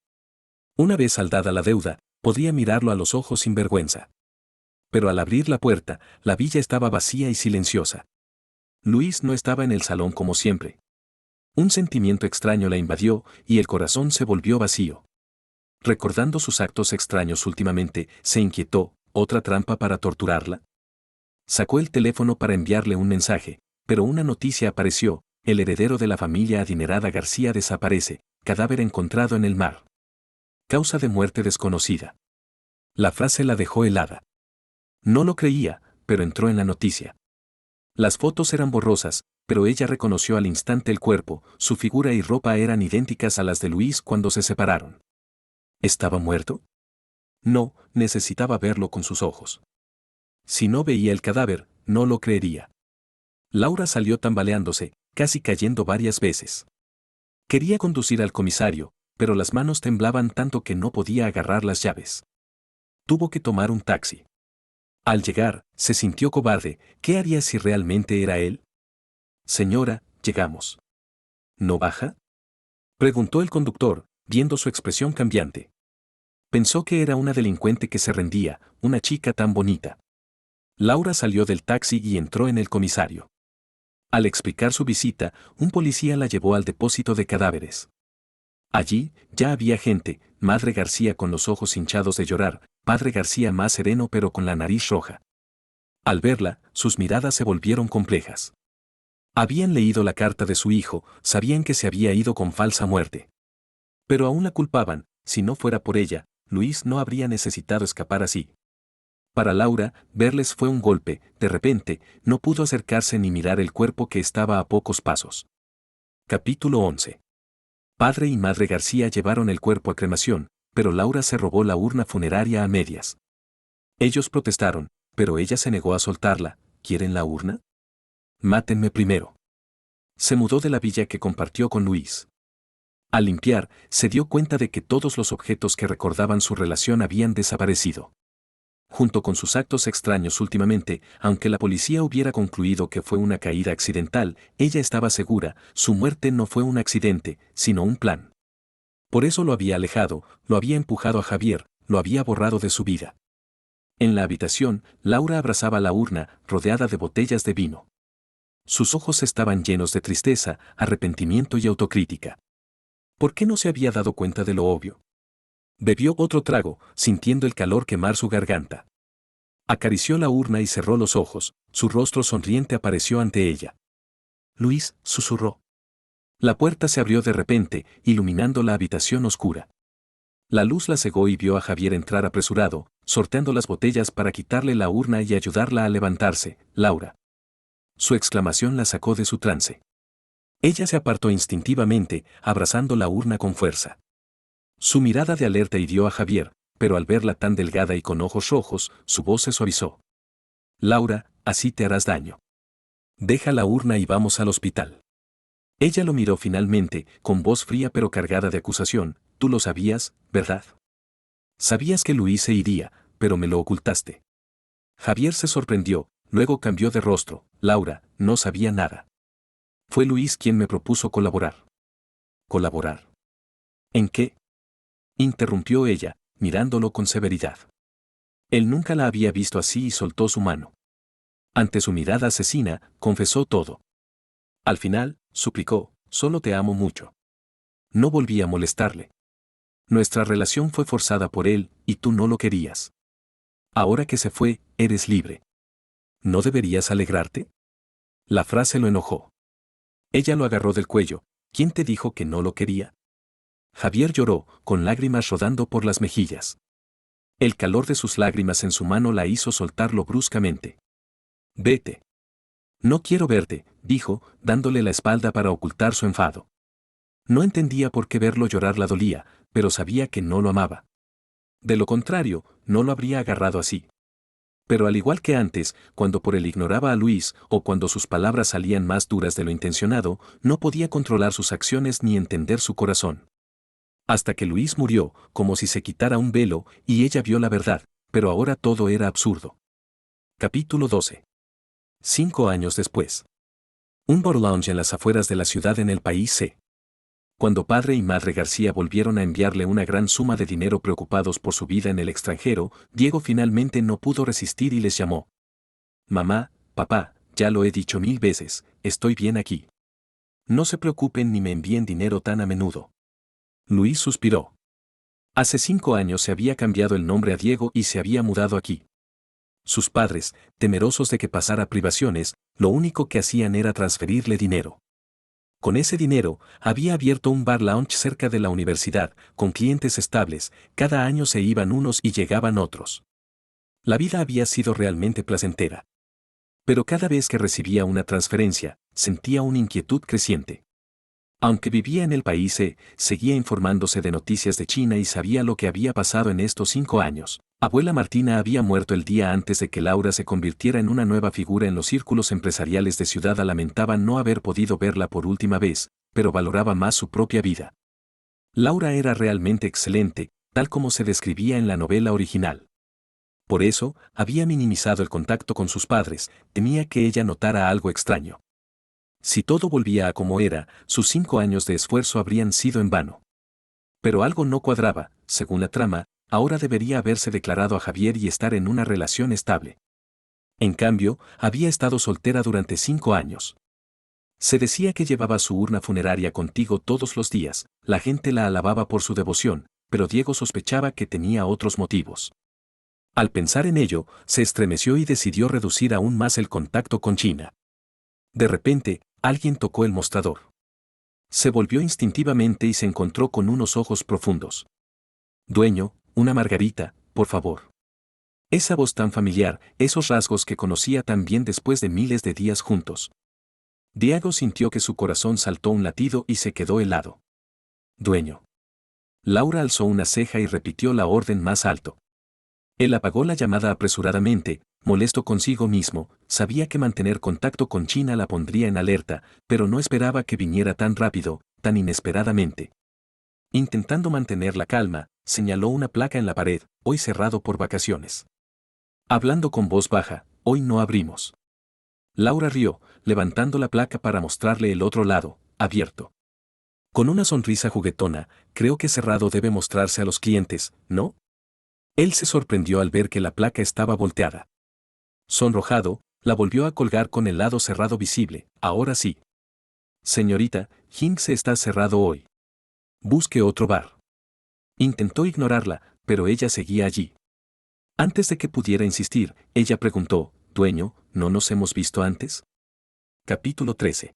Una vez saldada la deuda, podía mirarlo a los ojos sin vergüenza. Pero al abrir la puerta, la villa estaba vacía y silenciosa. Luis no estaba en el salón como siempre. Un sentimiento extraño la invadió y el corazón se volvió vacío. Recordando sus actos extraños últimamente, se inquietó, ¿otra trampa para torturarla? Sacó el teléfono para enviarle un mensaje, pero una noticia apareció, el heredero de la familia adinerada García desaparece, cadáver encontrado en el mar. Causa de muerte desconocida. La frase la dejó helada. No lo creía, pero entró en la noticia. Las fotos eran borrosas, pero ella reconoció al instante el cuerpo, su figura y ropa eran idénticas a las de Luis cuando se separaron. ¿Estaba muerto? No, necesitaba verlo con sus ojos. Si no veía el cadáver, no lo creería. Laura salió tambaleándose, casi cayendo varias veces. Quería conducir al comisario, pero las manos temblaban tanto que no podía agarrar las llaves. Tuvo que tomar un taxi. Al llegar, se sintió cobarde, ¿qué haría si realmente era él? Señora, llegamos. ¿No baja? Preguntó el conductor, viendo su expresión cambiante. Pensó que era una delincuente que se rendía, una chica tan bonita. Laura salió del taxi y entró en el comisario. Al explicar su visita, un policía la llevó al depósito de cadáveres. Allí, ya había gente, Madre García con los ojos hinchados de llorar, Padre García más sereno pero con la nariz roja. Al verla, sus miradas se volvieron complejas. Habían leído la carta de su hijo, sabían que se había ido con falsa muerte. Pero aún la culpaban, si no fuera por ella, Luis no habría necesitado escapar así. Para Laura, verles fue un golpe, de repente, no pudo acercarse ni mirar el cuerpo que estaba a pocos pasos. Capítulo 11. Padre y Madre García llevaron el cuerpo a cremación, pero Laura se robó la urna funeraria a medias. Ellos protestaron, pero ella se negó a soltarla. ¿Quieren la urna? Mátenme primero. Se mudó de la villa que compartió con Luis. Al limpiar, se dio cuenta de que todos los objetos que recordaban su relación habían desaparecido. Junto con sus actos extraños últimamente, aunque la policía hubiera concluido que fue una caída accidental, ella estaba segura, su muerte no fue un accidente, sino un plan. Por eso lo había alejado, lo había empujado a Javier, lo había borrado de su vida. En la habitación, Laura abrazaba la urna, rodeada de botellas de vino. Sus ojos estaban llenos de tristeza, arrepentimiento y autocrítica. ¿Por qué no se había dado cuenta de lo obvio? Bebió otro trago, sintiendo el calor quemar su garganta. Acarició la urna y cerró los ojos, su rostro sonriente apareció ante ella. Luis, susurró. La puerta se abrió de repente, iluminando la habitación oscura. La luz la cegó y vio a Javier entrar apresurado, sorteando las botellas para quitarle la urna y ayudarla a levantarse. Laura. Su exclamación la sacó de su trance. Ella se apartó instintivamente, abrazando la urna con fuerza. Su mirada de alerta hirió a Javier, pero al verla tan delgada y con ojos rojos, su voz se suavizó. Laura, así te harás daño. Deja la urna y vamos al hospital. Ella lo miró finalmente, con voz fría pero cargada de acusación. Tú lo sabías, ¿verdad? Sabías que Luis se iría, pero me lo ocultaste. Javier se sorprendió, luego cambió de rostro. Laura, no sabía nada. Fue Luis quien me propuso colaborar. ¿Colaborar? ¿En qué? Interrumpió ella, mirándolo con severidad. Él nunca la había visto así y soltó su mano. Ante su mirada asesina, confesó todo. Al final, suplicó, solo te amo mucho. No volví a molestarle. Nuestra relación fue forzada por él, y tú no lo querías. Ahora que se fue, eres libre. ¿No deberías alegrarte? La frase lo enojó. Ella lo agarró del cuello. ¿Quién te dijo que no lo quería? Javier lloró, con lágrimas rodando por las mejillas. El calor de sus lágrimas en su mano la hizo soltarlo bruscamente. Vete. No quiero verte, dijo, dándole la espalda para ocultar su enfado. No entendía por qué verlo llorar la dolía, pero sabía que no lo amaba. De lo contrario, no lo habría agarrado así. Pero al igual que antes, cuando por él ignoraba a Luis, o cuando sus palabras salían más duras de lo intencionado, no podía controlar sus acciones ni entender su corazón. Hasta que Luis murió, como si se quitara un velo, y ella vio la verdad, pero ahora todo era absurdo. Capítulo 12. 5 años después. Un bar lounge en las afueras de la ciudad en el país C. Cuando padre y madre García volvieron a enviarle una gran suma de dinero preocupados por su vida en el extranjero, Diego finalmente no pudo resistir y les llamó. Mamá, papá, ya lo he dicho 1000 veces, estoy bien aquí. No se preocupen ni me envíen dinero tan a menudo. Luis suspiró. Hace 5 años se había cambiado el nombre a Diego y se había mudado aquí. Sus padres, temerosos de que pasara privaciones, lo único que hacían era transferirle dinero. Con ese dinero, había abierto un bar lounge cerca de la universidad, con clientes estables, cada año se iban unos y llegaban otros. La vida había sido realmente placentera. Pero cada vez que recibía una transferencia, sentía una inquietud creciente. Aunque vivía en el país, seguía informándose de noticias de China y sabía lo que había pasado en estos 5 años. Abuela Martina había muerto el día antes de que Laura se convirtiera en una nueva figura en los círculos empresariales de Ciudad. Lamentaba no haber podido verla por última vez, pero valoraba más su propia vida. Laura era realmente excelente, tal como se describía en la novela original. Por eso, había minimizado el contacto con sus padres, temía que ella notara algo extraño. Si todo volvía a como era, sus 5 años de esfuerzo habrían sido en vano. Pero algo no cuadraba, según la trama, ahora debería haberse declarado a Javier y estar en una relación estable. En cambio, había estado soltera durante 5 años. Se decía que llevaba su urna funeraria contigo todos los días, la gente la alababa por su devoción, pero Diego sospechaba que tenía otros motivos. Al pensar en ello, se estremeció y decidió reducir aún más el contacto con China. De repente, alguien tocó el mostrador. Se volvió instintivamente y se encontró con unos ojos profundos. Dueño, una margarita, por favor. Esa voz tan familiar, esos rasgos que conocía tan bien después de miles de días juntos. Diego sintió que su corazón saltó un latido y se quedó helado. Dueño. Laura alzó una ceja y repitió la orden más alto. Él apagó la llamada apresuradamente, molesto consigo mismo, sabía que mantener contacto con China la pondría en alerta, pero no esperaba que viniera tan rápido, tan inesperadamente. Intentando mantener la calma, señaló una placa en la pared, hoy cerrado por vacaciones. Hablando con voz baja, hoy no abrimos. Laura rió, levantando la placa para mostrarle el otro lado, abierto. Con una sonrisa juguetona, creo que cerrado debe mostrarse a los clientes, ¿no? Él se sorprendió al ver que la placa estaba volteada. Sonrojado, la volvió a colgar con el lado cerrado visible, ahora sí. Señorita, Hinks está cerrado hoy. Busque otro bar. Intentó ignorarla, pero ella seguía allí. Antes de que pudiera insistir, ella preguntó, «Dueño, ¿no nos hemos visto antes?» Capítulo 13.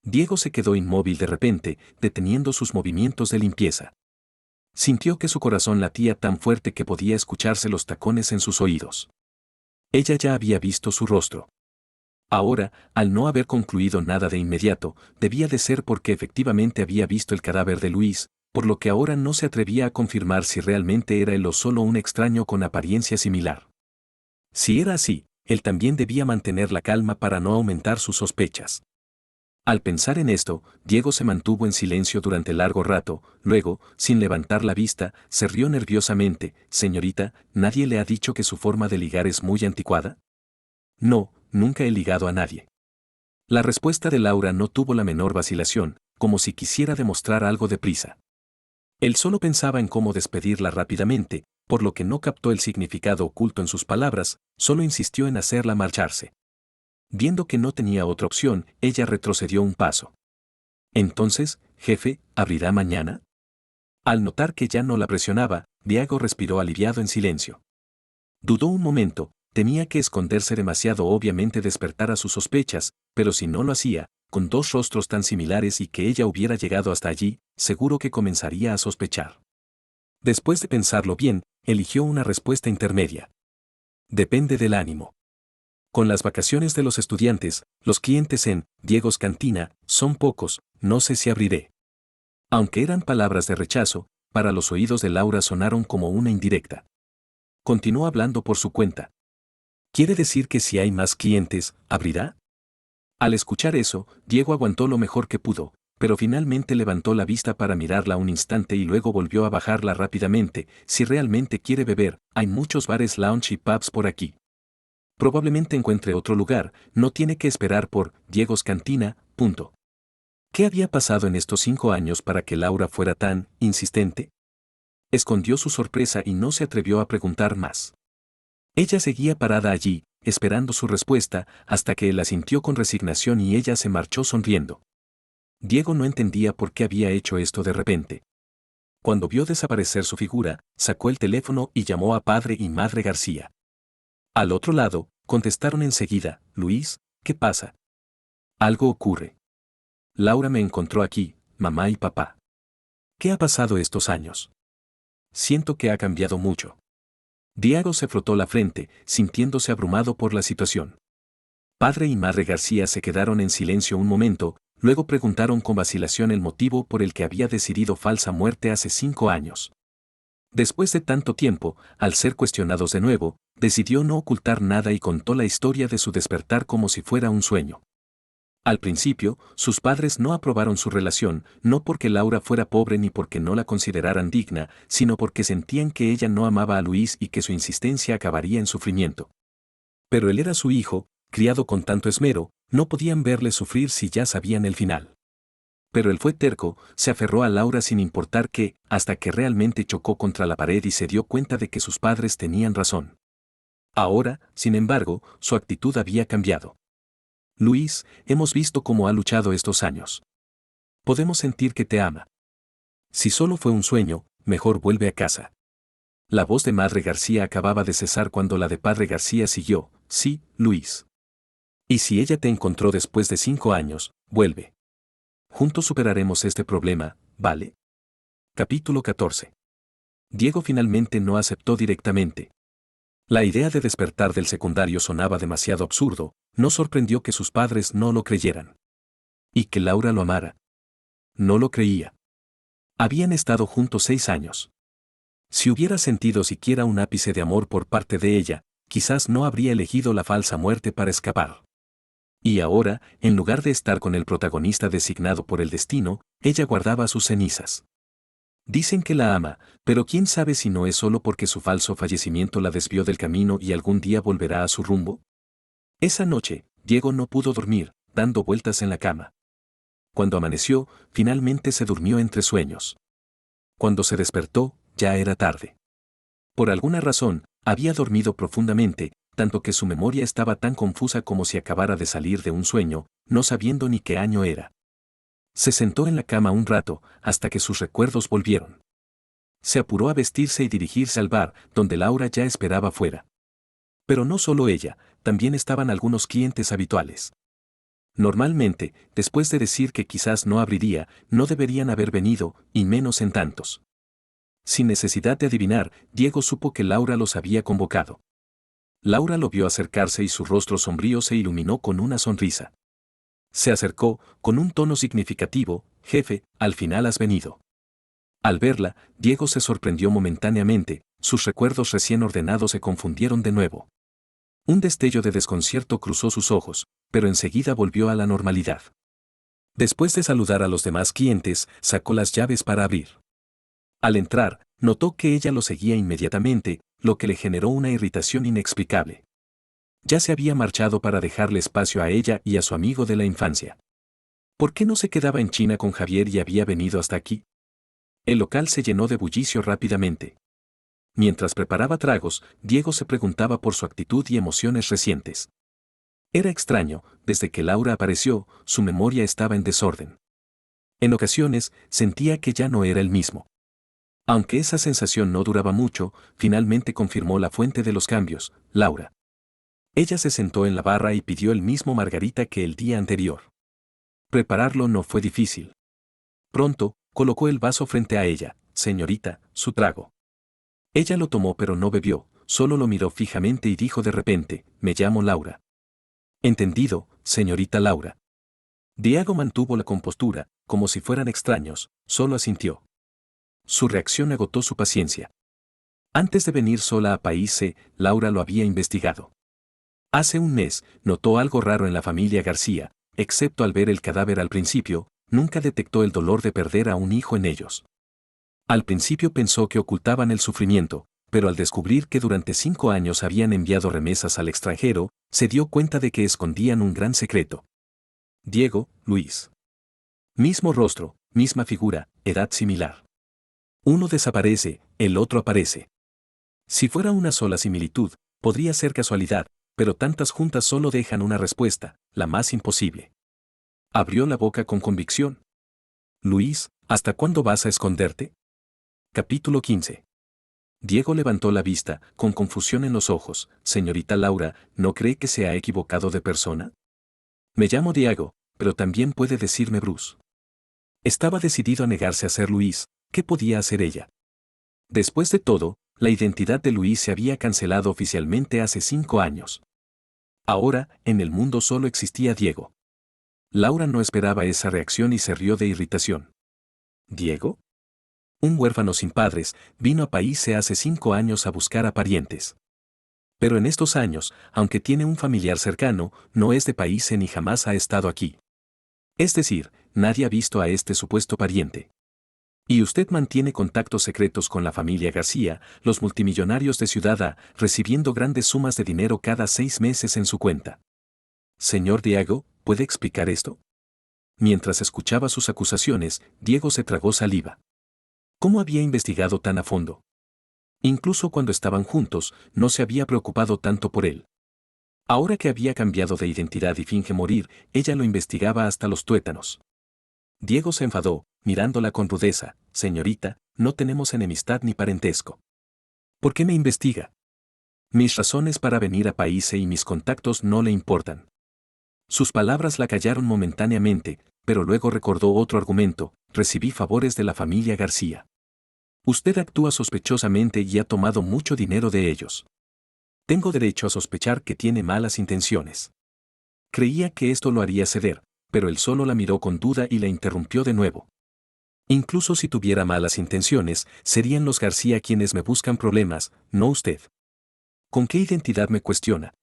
Diego se quedó inmóvil de repente, deteniendo sus movimientos de limpieza. Sintió que su corazón latía tan fuerte que podía escucharse los tacones en sus oídos. Ella ya había visto su rostro. Ahora, al no haber concluido nada de inmediato, debía de ser porque efectivamente había visto el cadáver de Luis, por lo que ahora no se atrevía a confirmar si realmente era él o solo un extraño con apariencia similar. Si era así, él también debía mantener la calma para no aumentar sus sospechas. Al pensar en esto, Diego se mantuvo en silencio durante largo rato, luego, sin levantar la vista, se rió nerviosamente. Señorita, ¿nadie le ha dicho que su forma de ligar es muy anticuada? No, nunca he ligado a nadie. La respuesta de Laura no tuvo la menor vacilación, como si quisiera demostrar algo deprisa. Él solo pensaba en cómo despedirla rápidamente, por lo que no captó el significado oculto en sus palabras, solo insistió en hacerla marcharse. Viendo que no tenía otra opción, ella retrocedió un paso. Entonces, jefe, ¿abrirá mañana? Al notar que ya no la presionaba, Diego respiró aliviado en silencio. Dudó un momento, temía que esconderse demasiado obviamente despertara sus sospechas, pero si no lo hacía, con dos rostros tan similares y que ella hubiera llegado hasta allí, seguro que comenzaría a sospechar. Después de pensarlo bien, eligió una respuesta intermedia. Depende del ánimo. Con las vacaciones de los estudiantes, los clientes en Diego's Cantina son pocos, no sé si abriré. Aunque eran palabras de rechazo, para los oídos de Laura sonaron como una indirecta. Continuó hablando por su cuenta. ¿Quiere decir que si hay más clientes, abrirá? Al escuchar eso, Diego aguantó lo mejor que pudo, pero finalmente levantó la vista para mirarla un instante y luego volvió a bajarla rápidamente. Si realmente quiere beber, hay muchos bares lounge y pubs por aquí. Probablemente encuentre otro lugar, no tiene que esperar por Diego's Cantina, punto. ¿Qué había pasado en estos 5 años para que Laura fuera tan insistente? Escondió su sorpresa y no se atrevió a preguntar más. Ella seguía parada allí, esperando su respuesta, hasta que él la sintió con resignación y ella se marchó sonriendo. Diego no entendía por qué había hecho esto de repente. Cuando vio desaparecer su figura, sacó el teléfono y llamó a padre y madre García. Al otro lado, contestaron enseguida: Luis, ¿qué pasa? Algo ocurre. Laura me encontró aquí, mamá y papá. ¿Qué ha pasado estos años? Siento que ha cambiado mucho. Diego se frotó la frente, sintiéndose abrumado por la situación. Padre y madre García se quedaron en silencio un momento, luego preguntaron con vacilación el motivo por el que había decidido falsa muerte hace 5 años. Después de tanto tiempo, al ser cuestionados de nuevo, decidió no ocultar nada y contó la historia de su despertar como si fuera un sueño. Al principio, sus padres no aprobaron su relación, no porque Laura fuera pobre ni porque no la consideraran digna, sino porque sentían que ella no amaba a Luis y que su insistencia acabaría en sufrimiento. Pero él era su hijo, criado con tanto esmero, no podían verle sufrir si ya sabían el final. Pero él fue terco, se aferró a Laura sin importar qué, hasta que realmente chocó contra la pared y se dio cuenta de que sus padres tenían razón. Ahora, sin embargo, su actitud había cambiado. Luis, hemos visto cómo ha luchado estos años. Podemos sentir que te ama. Si solo fue un sueño, mejor vuelve a casa. La voz de madre García acababa de cesar cuando la de padre García siguió: sí, Luis. Y si ella te encontró después de 5 años, vuelve. Juntos superaremos este problema, ¿vale? Capítulo 14. Diego finalmente no aceptó directamente. La idea de despertar del secundario sonaba demasiado absurdo, no sorprendió que sus padres no lo creyeran. ¿Y que Laura lo amara? No lo creía. Habían estado juntos 6 años. Si hubiera sentido siquiera un ápice de amor por parte de ella, quizás no habría elegido la falsa muerte para escapar. Y ahora, en lugar de estar con el protagonista designado por el destino, ella guardaba sus cenizas. Dicen que la ama, pero quién sabe si no es solo porque su falso fallecimiento la desvió del camino y algún día volverá a su rumbo. Esa noche, Diego no pudo dormir, dando vueltas en la cama. Cuando amaneció, finalmente se durmió entre sueños. Cuando se despertó, ya era tarde. Por alguna razón, había dormido profundamente, tanto que su memoria estaba tan confusa como si acabara de salir de un sueño, no sabiendo ni qué año era. Se sentó en la cama un rato, hasta que sus recuerdos volvieron. Se apuró a vestirse y dirigirse al bar, donde Laura ya esperaba fuera. Pero no solo ella, también estaban algunos clientes habituales. Normalmente, después de decir que quizás no abriría, no deberían haber venido, y menos en tantos. Sin necesidad de adivinar, Diego supo que Laura los había convocado. Laura lo vio acercarse y su rostro sombrío se iluminó con una sonrisa. Se acercó, con un tono significativo: jefe, al final has venido. Al verla, Diego se sorprendió momentáneamente, sus recuerdos recién ordenados se confundieron de nuevo. Un destello de desconcierto cruzó sus ojos, pero enseguida volvió a la normalidad. Después de saludar a los demás clientes, sacó las llaves para abrir. Al entrar, notó que ella lo seguía inmediatamente, lo que le generó una irritación inexplicable. Ya se había marchado para dejarle espacio a ella y a su amigo de la infancia. ¿Por qué no se quedaba en China con Javier y había venido hasta aquí? El local se llenó de bullicio rápidamente. Mientras preparaba tragos, Diego se preguntaba por su actitud y emociones recientes. Era extraño, desde que Laura apareció, su memoria estaba en desorden. En ocasiones, sentía que ya no era el mismo. Aunque esa sensación no duraba mucho, finalmente confirmó la fuente de los cambios, Laura. Ella se sentó en la barra y pidió el mismo margarita que el día anterior. Prepararlo no fue difícil. Pronto, colocó el vaso frente a ella. Señorita, su trago. Ella lo tomó pero no bebió, solo lo miró fijamente y dijo de repente, me llamo Laura. Entendido, señorita Laura. Diego mantuvo la compostura, como si fueran extraños, solo asintió. Su reacción agotó su paciencia. Antes de venir sola a País C, Laura lo había investigado. Hace un mes, notó algo raro en la familia García, excepto al ver el cadáver al principio, nunca detectó el dolor de perder a un hijo en ellos. Al principio pensó que ocultaban el sufrimiento, pero al descubrir que durante 5 años habían enviado remesas al extranjero, se dio cuenta de que escondían un gran secreto. Diego, Luis. Mismo rostro, misma figura, edad similar. Uno desaparece, el otro aparece. Si fuera una sola similitud, podría ser casualidad, pero tantas juntas solo dejan una respuesta, la más imposible. Abrió la boca con convicción. Luis, ¿hasta cuándo vas a esconderte? Capítulo 15. Diego levantó la vista, con confusión en los ojos. Señorita Laura, ¿no cree que se ha equivocado de persona? Me llamo Diego, pero también puede decirme Bruce. Estaba decidido a negarse a ser Luis. ¿Qué podía hacer ella? Después de todo, la identidad de Luis se había cancelado oficialmente hace 5 años. Ahora, en el mundo solo existía Diego. Laura no esperaba esa reacción y se rió de irritación. ¿Diego? Un huérfano sin padres, vino a País hace 5 años a buscar a parientes. Pero en estos años, aunque tiene un familiar cercano, no es de País ni jamás ha estado aquí. Es decir, nadie ha visto a este supuesto pariente. Y usted mantiene contactos secretos con la familia García, los multimillonarios de Ciudad A, recibiendo grandes sumas de dinero cada 6 meses en su cuenta. Señor Diego, ¿puede explicar esto? Mientras escuchaba sus acusaciones, Diego se tragó saliva. ¿Cómo había investigado tan a fondo? Incluso cuando estaban juntos, no se había preocupado tanto por él. Ahora que había cambiado de identidad y finge morir, ella lo investigaba hasta los tuétanos. Diego se enfadó, mirándola con rudeza. Señorita, no tenemos enemistad ni parentesco. ¿Por qué me investiga? Mis razones para venir a País y mis contactos no le importan. Sus palabras la callaron momentáneamente, pero luego recordó otro argumento. Recibí favores de la familia García. Usted actúa sospechosamente y ha tomado mucho dinero de ellos. Tengo derecho a sospechar que tiene malas intenciones. Creía que esto lo haría ceder, pero él solo la miró con duda y la interrumpió de nuevo. Incluso si tuviera malas intenciones, serían los García quienes me buscan problemas, no usted. ¿Con qué identidad me cuestiona?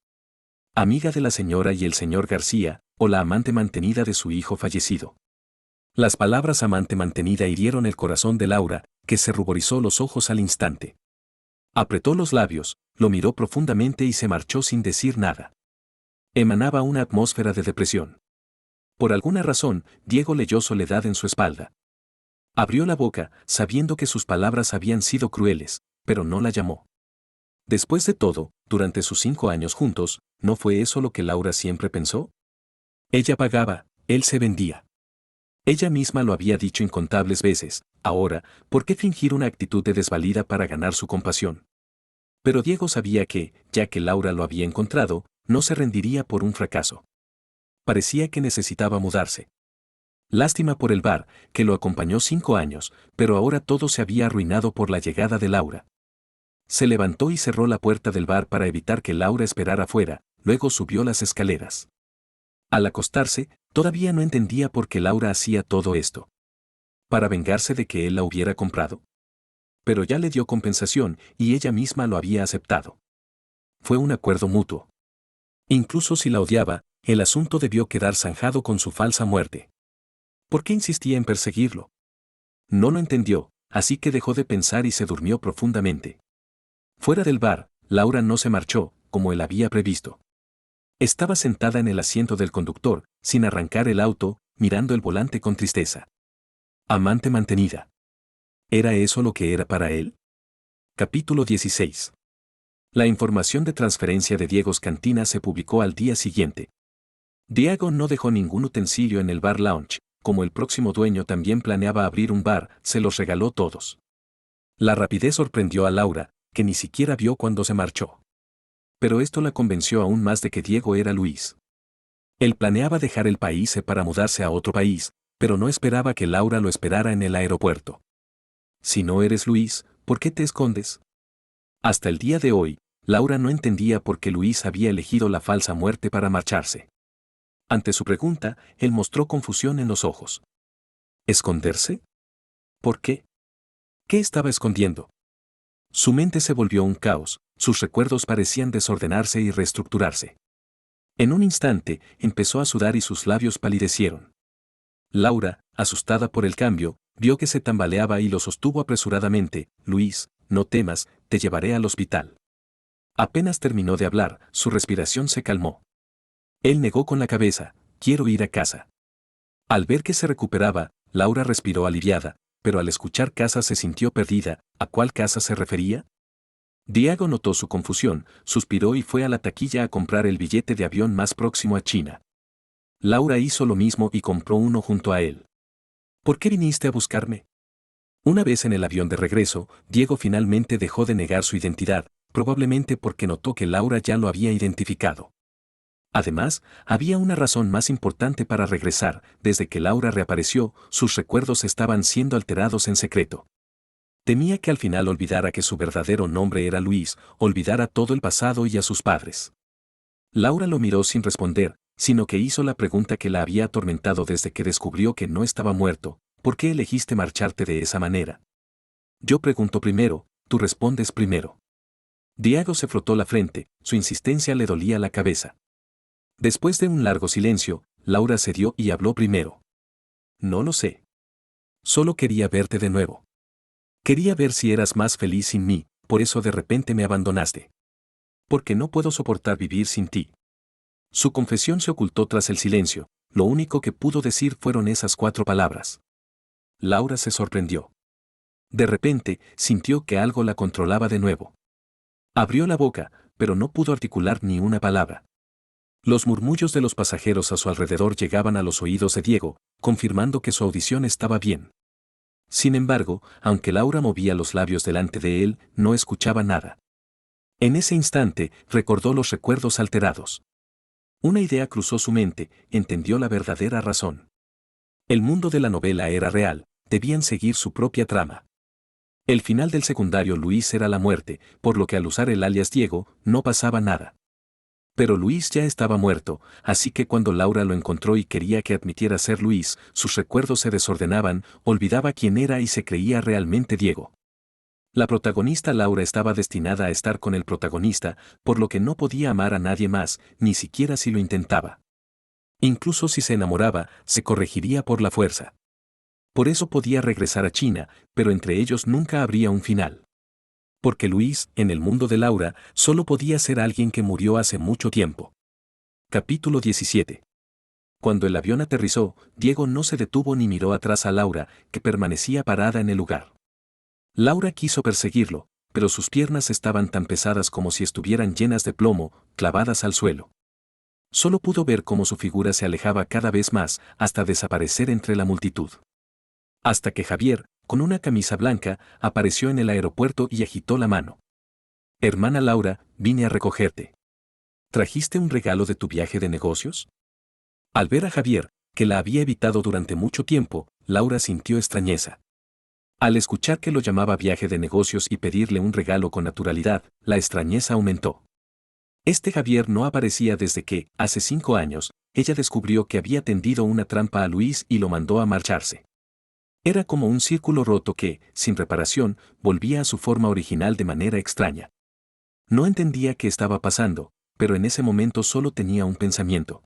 ¿Amiga de la señora y el señor García, o la amante mantenida de su hijo fallecido? Las palabras amante mantenida hirieron el corazón de Laura, que se ruborizó los ojos al instante. Apretó los labios, lo miró profundamente y se marchó sin decir nada. Emanaba una atmósfera de depresión. Por alguna razón, Diego leyó soledad en su espalda. Abrió la boca, sabiendo que sus palabras habían sido crueles, pero no la llamó. Después de todo, durante sus 5 años juntos, ¿no fue eso lo que Laura siempre pensó? Ella pagaba, él se vendía. Ella misma lo había dicho incontables veces. Ahora, ¿por qué fingir una actitud de desvalida para ganar su compasión? Pero Diego sabía que, ya que Laura lo había encontrado, no se rendiría por un fracaso. Parecía que necesitaba mudarse. Lástima por el bar, que lo acompañó 5 años, pero ahora todo se había arruinado por la llegada de Laura. Se levantó y cerró la puerta del bar para evitar que Laura esperara afuera, luego subió las escaleras. Al acostarse, todavía no entendía por qué Laura hacía todo esto. ¿Para vengarse de que él la hubiera comprado? Pero ya le dio compensación y ella misma lo había aceptado. Fue un acuerdo mutuo. Incluso si la odiaba, el asunto debió quedar zanjado con su falsa muerte. ¿Por qué insistía en perseguirlo? No lo entendió, así que dejó de pensar y se durmió profundamente. Fuera del bar, Laura no se marchó, como él había previsto. Estaba sentada en el asiento del conductor, sin arrancar el auto, mirando el volante con tristeza. Amante mantenida. ¿Era eso lo que era para él? Capítulo 16. La información de transferencia de Diego Cantina se publicó al día siguiente. Diego no dejó ningún utensilio en el bar lounge, como el próximo dueño también planeaba abrir un bar, se los regaló todos. La rapidez sorprendió a Laura, que ni siquiera vio cuando se marchó. Pero esto la convenció aún más de que Diego era Luis. Él planeaba dejar el país para mudarse a otro país, pero no esperaba que Laura lo esperara en el aeropuerto. Si no eres Luis, ¿por qué te escondes? Hasta el día de hoy, Laura no entendía por qué Luis había elegido la falsa muerte para marcharse. Ante su pregunta, él mostró confusión en los ojos. ¿Esconderse? ¿Por qué? ¿Qué estaba escondiendo? Su mente se volvió un caos, sus recuerdos parecían desordenarse y reestructurarse. En un instante, empezó a sudar y sus labios palidecieron. Laura, asustada por el cambio, vio que se tambaleaba y lo sostuvo apresuradamente. Luis, no temas, te llevaré al hospital. Apenas terminó de hablar, su respiración se calmó. Él negó con la cabeza, quiero ir a casa. Al ver que se recuperaba, Laura respiró aliviada, pero al escuchar casa se sintió perdida. ¿A cuál casa se refería? Diego notó su confusión, suspiró y fue a la taquilla a comprar el billete de avión más próximo a China. Laura hizo lo mismo y compró uno junto a él. ¿Por qué viniste a buscarme? Una vez en el avión de regreso, Diego finalmente dejó de negar su identidad, probablemente porque notó que Laura ya lo había identificado. Además, había una razón más importante para regresar. Desde que Laura reapareció, sus recuerdos estaban siendo alterados en secreto. Temía que al final olvidara que su verdadero nombre era Luis, olvidara todo el pasado y a sus padres. Laura lo miró sin responder, sino que hizo la pregunta que la había atormentado desde que descubrió que no estaba muerto. ¿Por qué elegiste marcharte de esa manera? Yo pregunto primero, tú respondes primero. Diego se frotó la frente, su insistencia le dolía la cabeza. Después de un largo silencio, Laura cedió y habló primero. No lo sé. Solo quería verte de nuevo. Quería ver si eras más feliz sin mí, por eso de repente me abandonaste. Porque no puedo soportar vivir sin ti. Su confesión se ocultó tras el silencio, lo único que pudo decir fueron esas 4 palabras. Laura se sorprendió. De repente, sintió que algo la controlaba de nuevo. Abrió la boca, pero no pudo articular ni una palabra. Los murmullos de los pasajeros a su alrededor llegaban a los oídos de Diego, confirmando que su audición estaba bien. Sin embargo, aunque Laura movía los labios delante de él, no escuchaba nada. En ese instante, recordó los recuerdos alterados. Una idea cruzó su mente, entendió la verdadera razón. El mundo de la novela era real, debían seguir su propia trama. El final del secundario Luis era la muerte, por lo que al usar el alias Diego, no pasaba nada. Pero Luis ya estaba muerto, así que cuando Laura lo encontró y quería que admitiera ser Luis, sus recuerdos se desordenaban, olvidaba quién era y se creía realmente Diego. La protagonista Laura estaba destinada a estar con el protagonista, por lo que no podía amar a nadie más, ni siquiera si lo intentaba. Incluso si se enamoraba, se corregiría por la fuerza. Por eso podía regresar a China, pero entre ellos nunca habría un final. Porque Luis, en el mundo de Laura, solo podía ser alguien que murió hace mucho tiempo. Capítulo 17. Cuando el avión aterrizó, Diego no se detuvo ni miró atrás a Laura, que permanecía parada en el lugar. Laura quiso perseguirlo, pero sus piernas estaban tan pesadas como si estuvieran llenas de plomo, clavadas al suelo. Solo pudo ver cómo su figura se alejaba cada vez más, hasta desaparecer entre la multitud. Hasta que Javier, con una camisa blanca, apareció en el aeropuerto y agitó la mano. Hermana Laura, vine a recogerte. ¿Trajiste un regalo de tu viaje de negocios? Al ver a Javier, que la había evitado durante mucho tiempo, Laura sintió extrañeza. Al escuchar que lo llamaba viaje de negocios y pedirle un regalo con naturalidad, la extrañeza aumentó. Este Javier no aparecía desde que, hace 5 años, ella descubrió que había tendido una trampa a Luis y lo mandó a marcharse. Era como un círculo roto que, sin reparación, volvía a su forma original de manera extraña. No entendía qué estaba pasando, pero en ese momento solo tenía un pensamiento.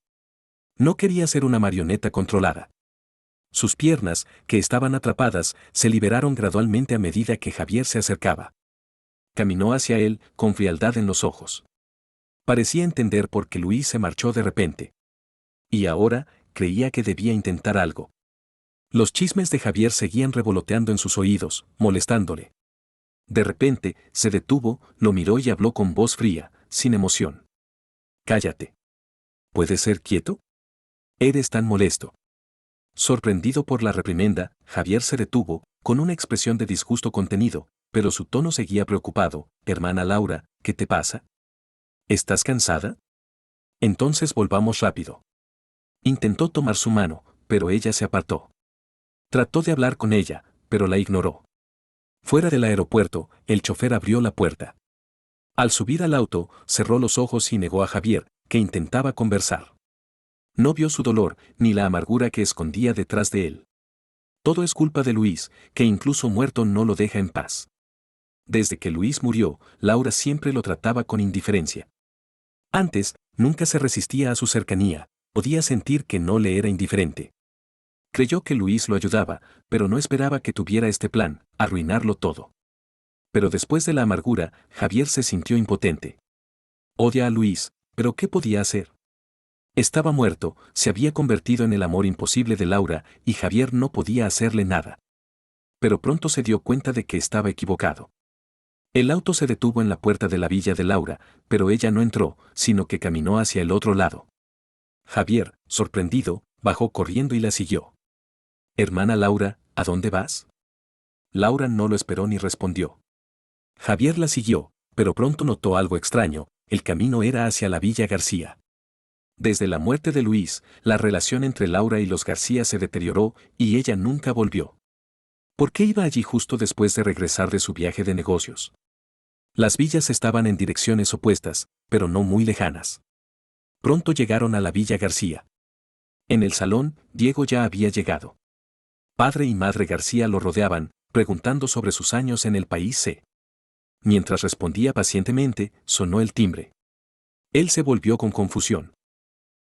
No quería ser una marioneta controlada. Sus piernas, que estaban atrapadas, se liberaron gradualmente a medida que Javier se acercaba. Caminó hacia él, con frialdad en los ojos. Parecía entender por qué Luis se marchó de repente. Y ahora, creía que debía intentar algo. Los chismes de Javier seguían revoloteando en sus oídos, molestándole. De repente, se detuvo, lo miró y habló con voz fría, sin emoción. «Cállate. ¿Puedes ser quieto? Eres tan molesto». Sorprendido por la reprimenda, Javier se detuvo, con una expresión de disgusto contenido, pero su tono seguía preocupado. «Hermana Laura, ¿qué te pasa? ¿Estás cansada? Entonces volvamos rápido». Intentó tomar su mano, pero ella se apartó. Trató de hablar con ella, pero la ignoró. Fuera del aeropuerto, el chofer abrió la puerta. Al subir al auto, cerró los ojos y negó a Javier, que intentaba conversar. No vio su dolor, ni la amargura que escondía detrás de él. Todo es culpa de Luis, que incluso muerto no lo deja en paz. Desde que Luis murió, Laura siempre lo trataba con indiferencia. Antes, nunca se resistía a su cercanía, podía sentir que no le era indiferente. Creyó que Luis lo ayudaba, pero no esperaba que tuviera este plan, arruinarlo todo. Pero después de la amargura, Javier se sintió impotente. Odia a Luis, pero ¿qué podía hacer? Estaba muerto, se había convertido en el amor imposible de Laura, y Javier no podía hacerle nada. Pero pronto se dio cuenta de que estaba equivocado. El auto se detuvo en la puerta de la villa de Laura, pero ella no entró, sino que caminó hacia el otro lado. Javier, sorprendido, bajó corriendo y la siguió. «Hermana Laura, ¿a dónde vas?». Laura no lo esperó ni respondió. Javier la siguió, pero pronto notó algo extraño: el camino era hacia la Villa García. Desde la muerte de Luis, la relación entre Laura y los García se deterioró y ella nunca volvió. ¿Por qué iba allí justo después de regresar de su viaje de negocios? Las villas estaban en direcciones opuestas, pero no muy lejanas. Pronto llegaron a la Villa García. En el salón, Diego ya había llegado. Padre y madre García lo rodeaban, preguntando sobre sus años en el país C. Mientras respondía pacientemente, sonó el timbre. Él se volvió con confusión.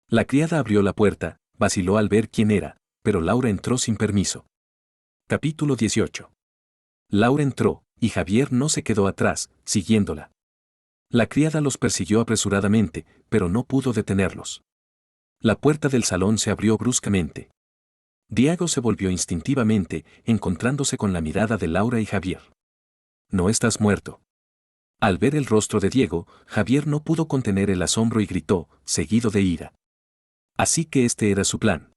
La criada abrió la puerta, vaciló al ver quién era, pero Laura entró sin permiso. Capítulo 18. Laura entró, y Javier no se quedó atrás, siguiéndola. La criada los persiguió apresuradamente, pero no pudo detenerlos. La puerta del salón se abrió bruscamente. Diego se volvió instintivamente, encontrándose con la mirada de Laura y Javier. «No estás muerto». Al ver el rostro de Diego, Javier no pudo contener el asombro y gritó, seguido de ira. Así que este era su plan.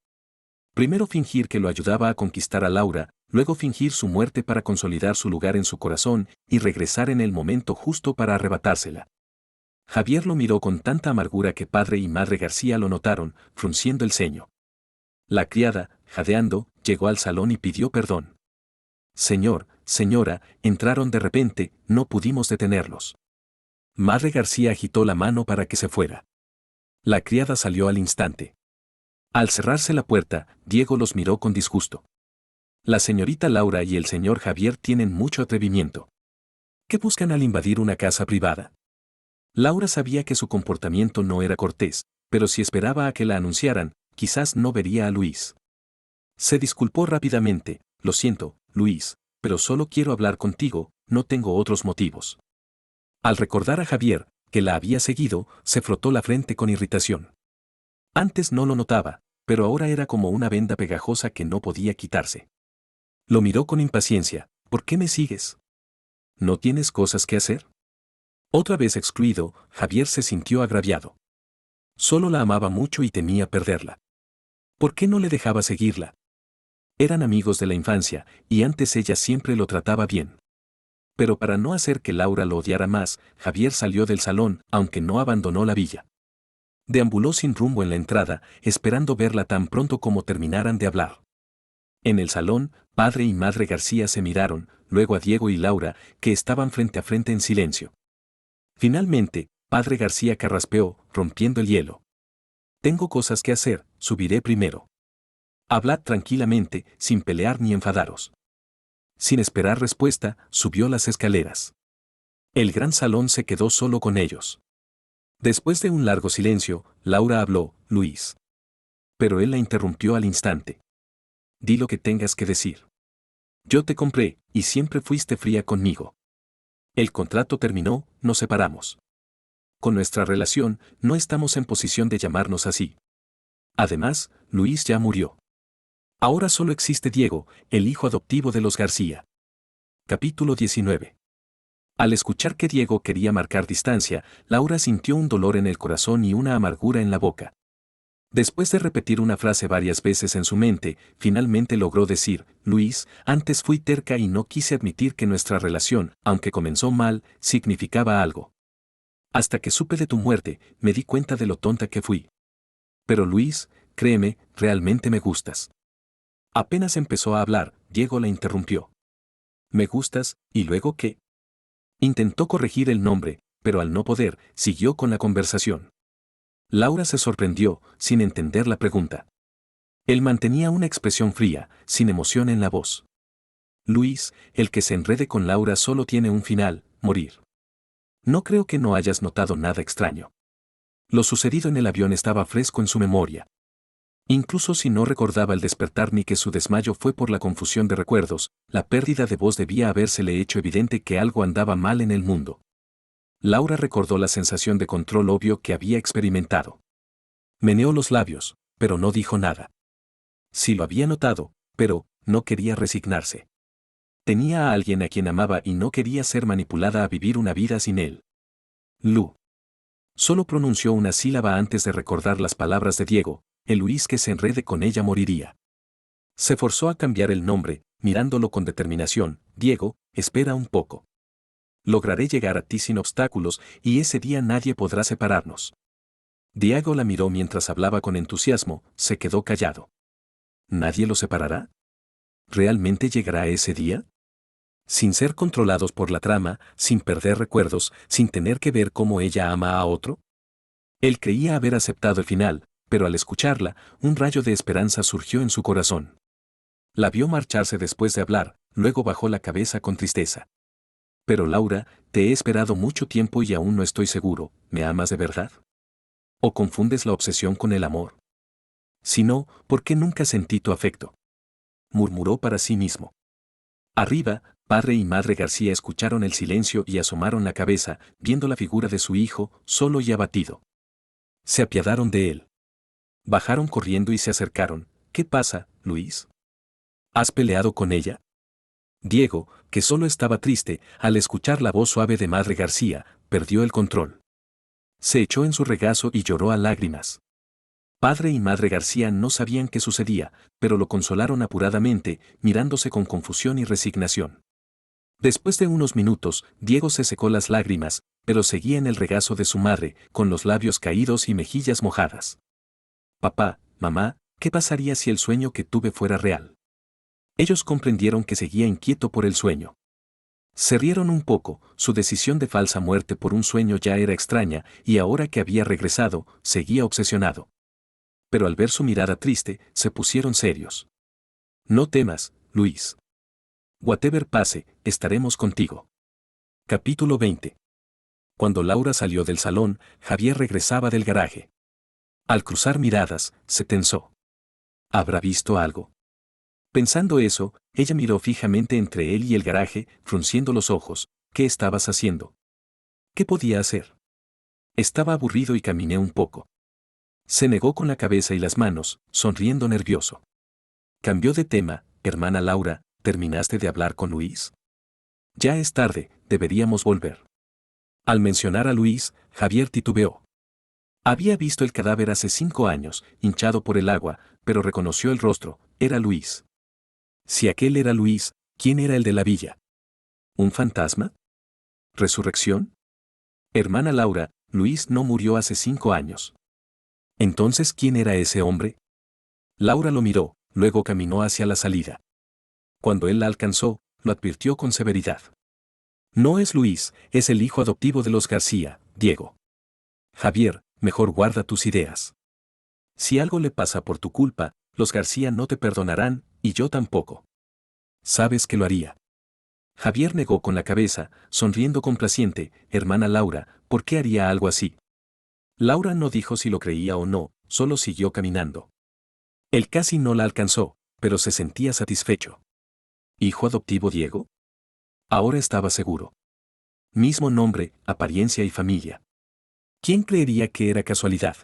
Primero fingir que lo ayudaba a conquistar a Laura, luego fingir su muerte para consolidar su lugar en su corazón y regresar en el momento justo para arrebatársela. Javier lo miró con tanta amargura que padre y madre García lo notaron, frunciendo el ceño. La criada, jadeando, llegó al salón y pidió perdón. «Señor, señora», entraron de repente, no pudimos detenerlos. Madre García agitó la mano para que se fuera. La criada salió al instante. Al cerrarse la puerta, Diego los miró con disgusto. La señorita Laura y el señor Javier tienen mucho atrevimiento. ¿Qué buscan al invadir una casa privada? Laura sabía que su comportamiento no era cortés, pero si esperaba a que la anunciaran, quizás no vería a Luis. Se disculpó rápidamente: «Lo siento, Luis, pero solo quiero hablar contigo, no tengo otros motivos». Al recordar a Javier, que la había seguido, se frotó la frente con irritación. Antes no lo notaba, pero ahora era como una venda pegajosa que no podía quitarse. Lo miró con impaciencia. «¿Por qué me sigues? ¿No tienes cosas que hacer?». Otra vez excluido, Javier se sintió agraviado. Solo la amaba mucho y temía perderla. ¿Por qué no le dejaba seguirla? Eran amigos de la infancia, y antes ella siempre lo trataba bien. Pero para no hacer que Laura lo odiara más, Javier salió del salón, aunque no abandonó la villa. Deambuló sin rumbo en la entrada, esperando verla tan pronto como terminaran de hablar. En el salón, padre y madre García se miraron, luego a Diego y Laura, que estaban frente a frente en silencio. Finalmente, padre García carraspeó, rompiendo el hielo. «Tengo cosas que hacer, subiré primero. Hablad tranquilamente, sin pelear ni enfadaros». Sin esperar respuesta, subió las escaleras. El gran salón se quedó solo con ellos. Después de un largo silencio, Laura habló: «Luis». Pero él la interrumpió al instante. di lo que tengas que decir. Yo te compré, y siempre fuiste fría conmigo. El contrato terminó, nos separamos. Con nuestra relación, no estamos en posición de llamarnos así. Además, Luis ya murió. Ahora solo existe Diego, el hijo adoptivo de los García. Capítulo 19. Al escuchar que Diego quería marcar distancia, Laura sintió un dolor en el corazón y una amargura en la boca. Después de repetir una frase varias veces en su mente, finalmente logró decir: Luis, antes fui terca y no quise admitir que nuestra relación, aunque comenzó mal, significaba algo. Hasta que supe de tu muerte, me di cuenta de lo tonta que fui. Pero Luis, créeme, realmente me gustas. Apenas empezó a hablar, Diego la interrumpió. ¿Me gustas, y luego qué? Intentó corregir el nombre, pero al no poder, siguió con la conversación. Laura se sorprendió, sin entender la pregunta. Él mantenía una expresión fría, sin emoción en la voz. Luis, el que se enrede con Laura solo tiene un final: morir. No creo que no hayas notado nada extraño. Lo sucedido en el avión estaba fresco en su memoria. Incluso si no recordaba el despertar ni que su desmayo fue por la confusión de recuerdos, la pérdida de voz debía habérsele hecho evidente que algo andaba mal en el mundo. Laura recordó la sensación de control obvio que había experimentado. Meneó los labios, pero no dijo nada. Sí lo había notado, pero no quería resignarse. Tenía a alguien a quien amaba y no quería ser manipulada a vivir una vida sin él. Lu. Solo pronunció una sílaba antes de recordar las palabras de Diego: el Luis que se enrede con ella moriría. Se forzó a cambiar el nombre, mirándolo con determinación: Diego, espera un poco. Lograré llegar a ti sin obstáculos, y ese día nadie podrá separarnos. Diego la miró mientras hablaba con entusiasmo, se quedó callado. ¿Nadie lo separará? ¿Realmente llegará ese día? Sin ser controlados por la trama, sin perder recuerdos, sin tener que ver cómo ella ama a otro. Él creía haber aceptado el final, pero al escucharla, un rayo de esperanza surgió en su corazón. La vio marcharse después de hablar, luego bajó la cabeza con tristeza. Pero Laura, te he esperado mucho tiempo y aún no estoy seguro, ¿me amas de verdad? ¿O confundes la obsesión con el amor? Si no, ¿por qué nunca sentí tu afecto? Murmuró para sí mismo. Arriba, padre y madre García escucharon el silencio y asomaron la cabeza, viendo la figura de su hijo, solo y abatido. Se apiadaron de él. Bajaron corriendo y se acercaron. ¿Qué pasa, Luis? ¿Has peleado con ella? Diego, que solo estaba triste, al escuchar la voz suave de madre García, perdió el control. Se echó en su regazo y lloró a lágrimas. Padre y madre García no sabían qué sucedía, pero lo consolaron apuradamente, mirándose con confusión y resignación. Después de unos minutos, Diego se secó las lágrimas, pero seguía en el regazo de su madre, con los labios caídos y mejillas mojadas. Papá, mamá, ¿qué pasaría si el sueño que tuve fuera real? Ellos comprendieron que seguía inquieto por el sueño. Se rieron un poco, su decisión de falsa muerte por un sueño ya era extraña, y ahora que había regresado, seguía obsesionado. Pero al ver su mirada triste, se pusieron serios. No temas, Luis. Whatever pase, estaremos contigo. Capítulo 20. Cuando Laura salió del salón, Javier regresaba del garaje. Al cruzar miradas, se tensó. ¿Habrá visto algo? Pensando eso, ella miró fijamente entre él y el garaje, frunciendo los ojos. ¿Qué estabas haciendo? ¿Qué podía hacer? Estaba aburrido y caminé un poco. Se negó con la cabeza y las manos, sonriendo nervioso. Cambió de tema. Hermana Laura, ¿terminaste de hablar con Luis? Ya es tarde, deberíamos volver. Al mencionar a Luis, Javier titubeó. Había visto el cadáver hace 5 años, hinchado por el agua, pero reconoció el rostro: era Luis. Si aquel era Luis, ¿quién era el de la villa? ¿Un fantasma? ¿Resurrección? Hermana Laura, Luis no murió hace 5 años. Entonces, ¿quién era ese hombre? Laura lo miró, luego caminó hacia la salida. Cuando él la alcanzó, lo advirtió con severidad. No es Luis, es el hijo adoptivo de los García, Diego. Javier, mejor guarda tus ideas. Si algo le pasa por tu culpa, los García no te perdonarán, y yo tampoco. Sabes que lo haría. Javier negó con la cabeza, sonriendo complaciente. Hermana Laura, ¿por qué haría algo así? Laura no dijo si lo creía o no, solo siguió caminando. Él casi no la alcanzó, pero se sentía satisfecho. ¿Hijo adoptivo Diego? Ahora estaba seguro. Mismo nombre, apariencia y familia. ¿Quién creería que era casualidad?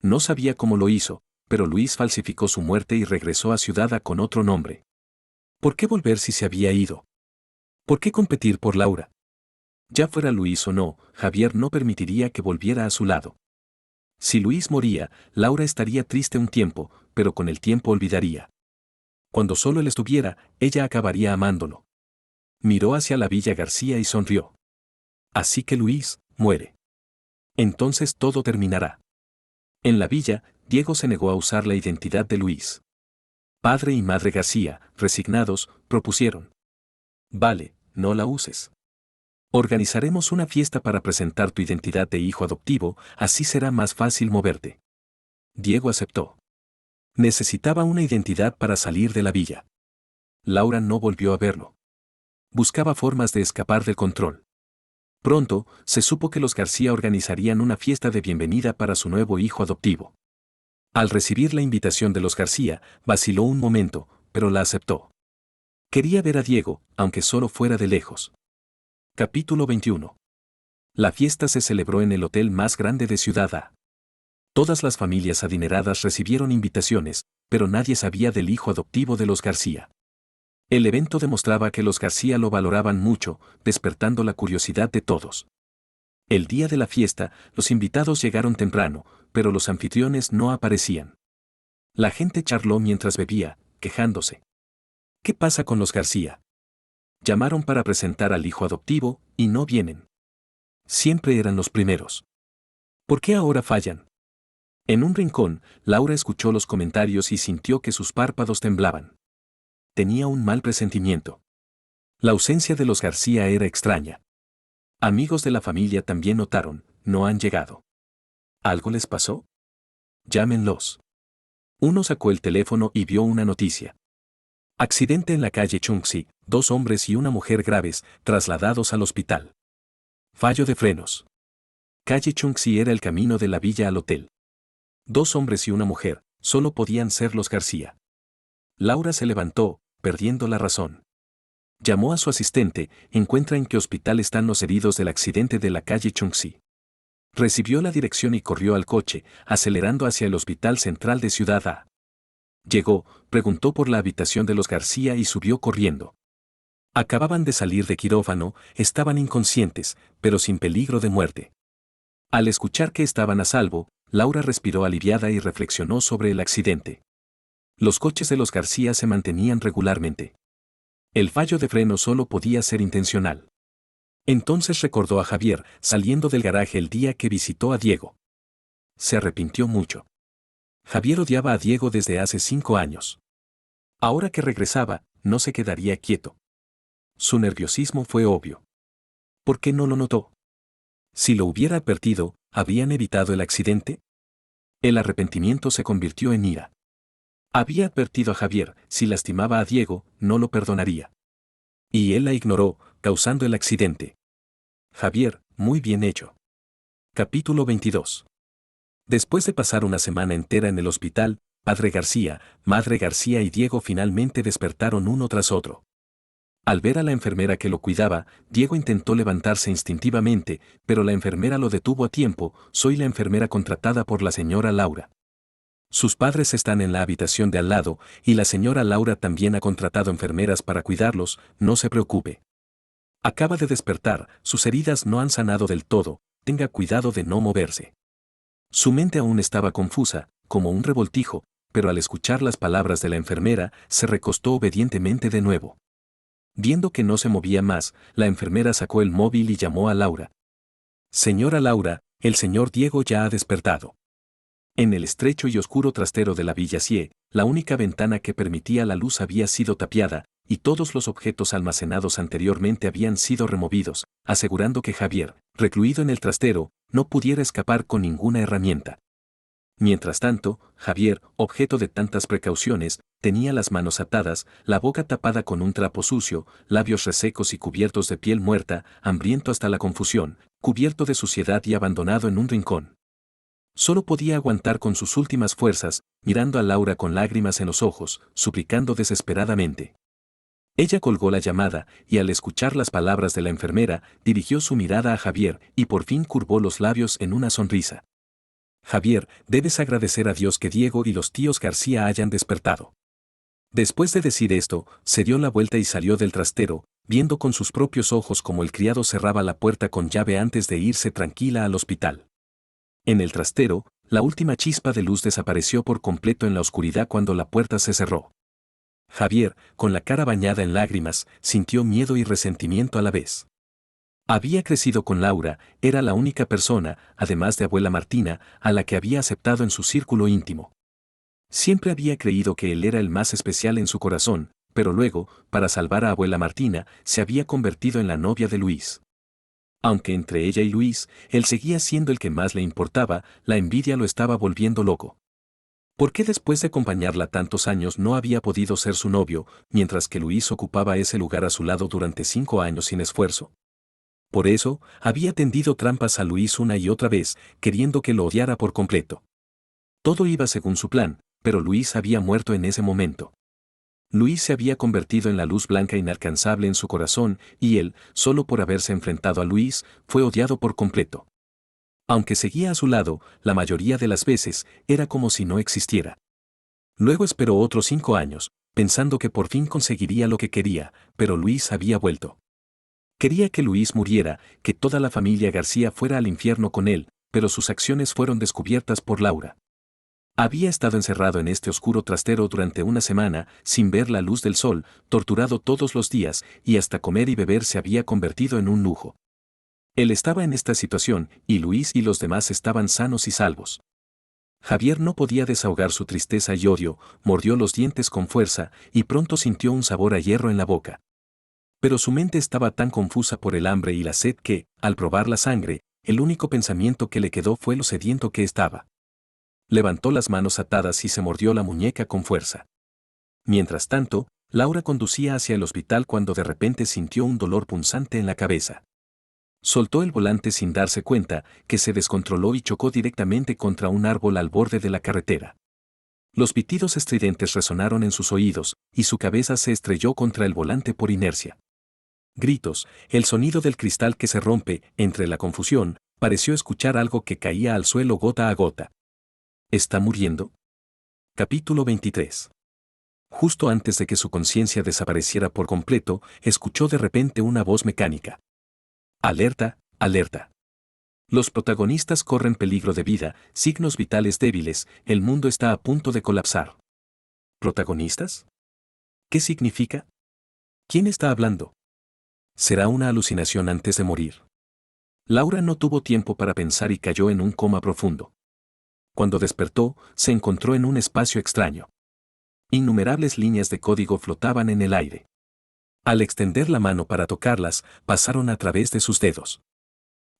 No sabía cómo lo hizo, pero Luis falsificó su muerte y regresó a Ciudad A con otro nombre. ¿Por qué volver si se había ido? ¿Por qué competir por Laura? Ya fuera Luis o no, Javier no permitiría que volviera a su lado. Si Luis moría, Laura estaría triste un tiempo, pero con el tiempo olvidaría. Cuando solo él estuviera, ella acabaría amándolo. Miró hacia la Villa García y sonrió. Así que Luis muere. Entonces todo terminará. En la villa, Diego se negó a usar la identidad de Luis. Padre y madre García, resignados, propusieron. Vale, no la uses. Organizaremos una fiesta para presentar tu identidad de hijo adoptivo, así será más fácil moverte. Diego aceptó. Necesitaba una identidad para salir de la villa. Laura no volvió a verlo. Buscaba formas de escapar del control. Pronto, se supo que los García organizarían una fiesta de bienvenida para su nuevo hijo adoptivo. Al recibir la invitación de los García, vaciló un momento, pero la aceptó. Quería ver a Diego, aunque solo fuera de lejos. Capítulo 21. La fiesta se celebró en el hotel más grande de Ciudad A. Todas las familias adineradas recibieron invitaciones, pero nadie sabía del hijo adoptivo de los García. El evento demostraba que los García lo valoraban mucho, despertando la curiosidad de todos. El día de la fiesta, los invitados llegaron temprano, pero los anfitriones no aparecían. La gente charló mientras bebía, quejándose. ¿Qué pasa con los García? Llamaron para presentar al hijo adoptivo, y no vienen. Siempre eran los primeros. ¿Por qué ahora fallan? En un rincón, Laura escuchó los comentarios y sintió que sus párpados temblaban. Tenía un mal presentimiento. La ausencia de los García era extraña. Amigos de la familia también notaron, no han llegado. ¿Algo les pasó? Llámenlos. Uno sacó el teléfono y vio una noticia. Accidente en la calle Chungsi, 2 hombres y una mujer graves, trasladados al hospital. Fallo de frenos. Calle Chungsi era el camino de la villa al hotel. 2 hombres y una mujer, solo podían ser los García. Laura se levantó, perdiendo la razón. Llamó a su asistente, encuentra en qué hospital están los heridos del accidente de la calle Chungsi. Recibió la dirección y corrió al coche, acelerando hacia el Hospital Central de Ciudad A. Llegó, preguntó por la habitación de los García y subió corriendo. Acababan de salir de quirófano, estaban inconscientes, pero sin peligro de muerte. Al escuchar que estaban a salvo, Laura respiró aliviada y reflexionó sobre el accidente. Los coches de los García se mantenían regularmente. El fallo de freno solo podía ser intencional. Entonces recordó a Javier, saliendo del garaje el día que visitó a Diego. Se arrepintió mucho. Javier odiaba a Diego desde hace 5 años. Ahora que regresaba, no se quedaría quieto. Su nerviosismo fue obvio. ¿Por qué no lo notó? Si lo hubiera advertido, ¿habrían evitado el accidente? El arrepentimiento se convirtió en ira. Había advertido a Javier, si lastimaba a Diego, no lo perdonaría. Y él la ignoró, causando el accidente. Javier, muy bien hecho. Capítulo 22. Después de pasar una semana entera en el hospital, Padre García, Madre García y Diego finalmente despertaron uno tras otro. Al ver a la enfermera que lo cuidaba, Diego intentó levantarse instintivamente, pero la enfermera lo detuvo a tiempo. Soy la enfermera contratada por la señora Laura. Sus padres están en la habitación de al lado, y la señora Laura también ha contratado enfermeras para cuidarlos, no se preocupe. Acaba de despertar, sus heridas no han sanado del todo, tenga cuidado de no moverse. Su mente aún estaba confusa, como un revoltijo, pero al escuchar las palabras de la enfermera, se recostó obedientemente de nuevo. Viendo que no se movía más, la enfermera sacó el móvil y llamó a Laura. Señora Laura, el señor Diego ya ha despertado. En el estrecho y oscuro trastero de la Villa Sie, la única ventana que permitía la luz había sido tapiada, y todos los objetos almacenados anteriormente habían sido removidos, asegurando que Javier, recluido en el trastero, no pudiera escapar con ninguna herramienta. Mientras tanto, Javier, objeto de tantas precauciones, tenía las manos atadas, la boca tapada con un trapo sucio, labios resecos y cubiertos de piel muerta, hambriento hasta la confusión, cubierto de suciedad y abandonado en un rincón. Solo podía aguantar con sus últimas fuerzas, mirando a Laura con lágrimas en los ojos, suplicando desesperadamente. Ella colgó la llamada y al escuchar las palabras de la enfermera, dirigió su mirada a Javier y por fin curvó los labios en una sonrisa. Javier, debes agradecer a Dios que Diego y los tíos García hayan despertado. Después de decir esto, se dio la vuelta y salió del trastero, viendo con sus propios ojos cómo el criado cerraba la puerta con llave antes de irse tranquila al hospital. En el trastero, la última chispa de luz desapareció por completo en la oscuridad cuando la puerta se cerró. Javier, con la cara bañada en lágrimas, sintió miedo y resentimiento a la vez. Había crecido con Laura, era la única persona, además de abuela Martina, a la que había aceptado en su círculo íntimo. Siempre había creído que él era el más especial en su corazón, pero luego, para salvar a abuela Martina, se había convertido en la novia de Luis. Aunque entre ella y Luis, él seguía siendo el que más le importaba, la envidia lo estaba volviendo loco. ¿Por qué después de acompañarla tantos años no había podido ser su novio, mientras que Luis ocupaba ese lugar a su lado durante 5 años sin esfuerzo? Por eso, había tendido trampas a Luis una y otra vez, queriendo que lo odiara por completo. Todo iba según su plan, pero Luis había muerto en ese momento. Luis se había convertido en la luz blanca inalcanzable en su corazón, y él, solo por haberse enfrentado a Luis, fue odiado por completo. Aunque seguía a su lado, la mayoría de las veces, era como si no existiera. Luego esperó otros 5 años, pensando que por fin conseguiría lo que quería, pero Luis había vuelto. Quería que Luis muriera, que toda la familia García fuera al infierno con él, pero sus acciones fueron descubiertas por Laura. Había estado encerrado en este oscuro trastero durante una semana, sin ver la luz del sol, torturado todos los días, y hasta comer y beber se había convertido en un lujo. Él estaba en esta situación, y Luis y los demás estaban sanos y salvos. Javier no podía desahogar su tristeza y odio, mordió los dientes con fuerza, y pronto sintió un sabor a hierro en la boca. Pero su mente estaba tan confusa por el hambre y la sed que, al probar la sangre, el único pensamiento que le quedó fue lo sediento que estaba. Levantó las manos atadas y se mordió la muñeca con fuerza. Mientras tanto, Laura conducía hacia el hospital cuando de repente sintió un dolor punzante en la cabeza. Soltó el volante sin darse cuenta, que se descontroló y chocó directamente contra un árbol al borde de la carretera. Los pitidos estridentes resonaron en sus oídos, y su cabeza se estrelló contra el volante por inercia. Gritos, el sonido del cristal que se rompe, entre la confusión, pareció escuchar algo que caía al suelo gota a gota. ¿Está muriendo? Capítulo 23. Justo antes de que su conciencia desapareciera por completo, escuchó de repente una voz mecánica. Alerta, alerta. Los protagonistas corren peligro de vida, signos vitales débiles, el mundo está a punto de colapsar. ¿Protagonistas? ¿Qué significa? ¿Quién está hablando? ¿Será una alucinación antes de morir? Laura no tuvo tiempo para pensar y cayó en un coma profundo. Cuando despertó, se encontró en un espacio extraño. Innumerables líneas de código flotaban en el aire. Al extender la mano para tocarlas, pasaron a través de sus dedos.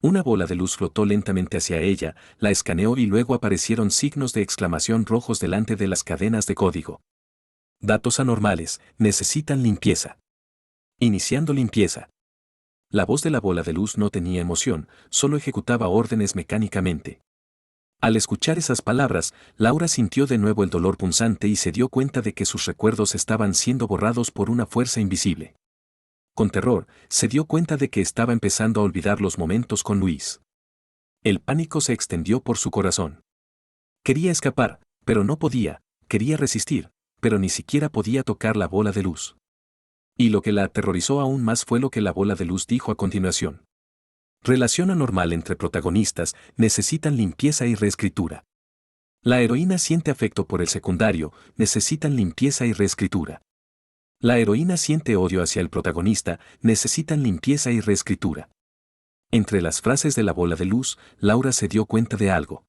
Una bola de luz flotó lentamente hacia ella, la escaneó y luego aparecieron signos de exclamación rojos delante de las cadenas de código. Datos anormales, necesitan limpieza. Iniciando limpieza. La voz de la bola de luz no tenía emoción, solo ejecutaba órdenes mecánicamente. Al escuchar esas palabras, Laura sintió de nuevo el dolor punzante y se dio cuenta de que sus recuerdos estaban siendo borrados por una fuerza invisible. Con terror, se dio cuenta de que estaba empezando a olvidar los momentos con Luis. El pánico se extendió por su corazón. Quería escapar, pero no podía, quería resistir, pero ni siquiera podía tocar la bola de luz. Y lo que la aterrorizó aún más fue lo que la bola de luz dijo a continuación. Relación anormal entre protagonistas, necesitan limpieza y reescritura. La heroína siente afecto por el secundario, necesitan limpieza y reescritura. La heroína siente odio hacia el protagonista, necesitan limpieza y reescritura. Entre las frases de la bola de luz, Laura se dio cuenta de algo.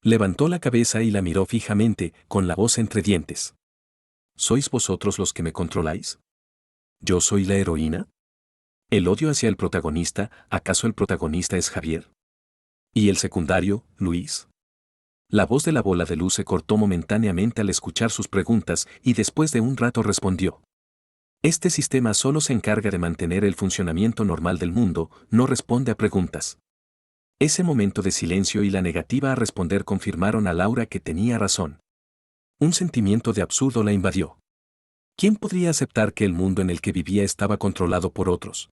Levantó la cabeza y la miró fijamente, con la voz entre dientes. ¿Sois vosotros los que me controláis? ¿Yo soy la heroína? ¿El odio hacia el protagonista, acaso el protagonista es Javier? ¿Y el secundario, Luis? La voz de la bola de luz se cortó momentáneamente al escuchar sus preguntas y después de un rato respondió. Este sistema solo se encarga de mantener el funcionamiento normal del mundo, no responde a preguntas. Ese momento de silencio y la negativa a responder confirmaron a Laura que tenía razón. Un sentimiento de absurdo la invadió. ¿Quién podría aceptar que el mundo en el que vivía estaba controlado por otros?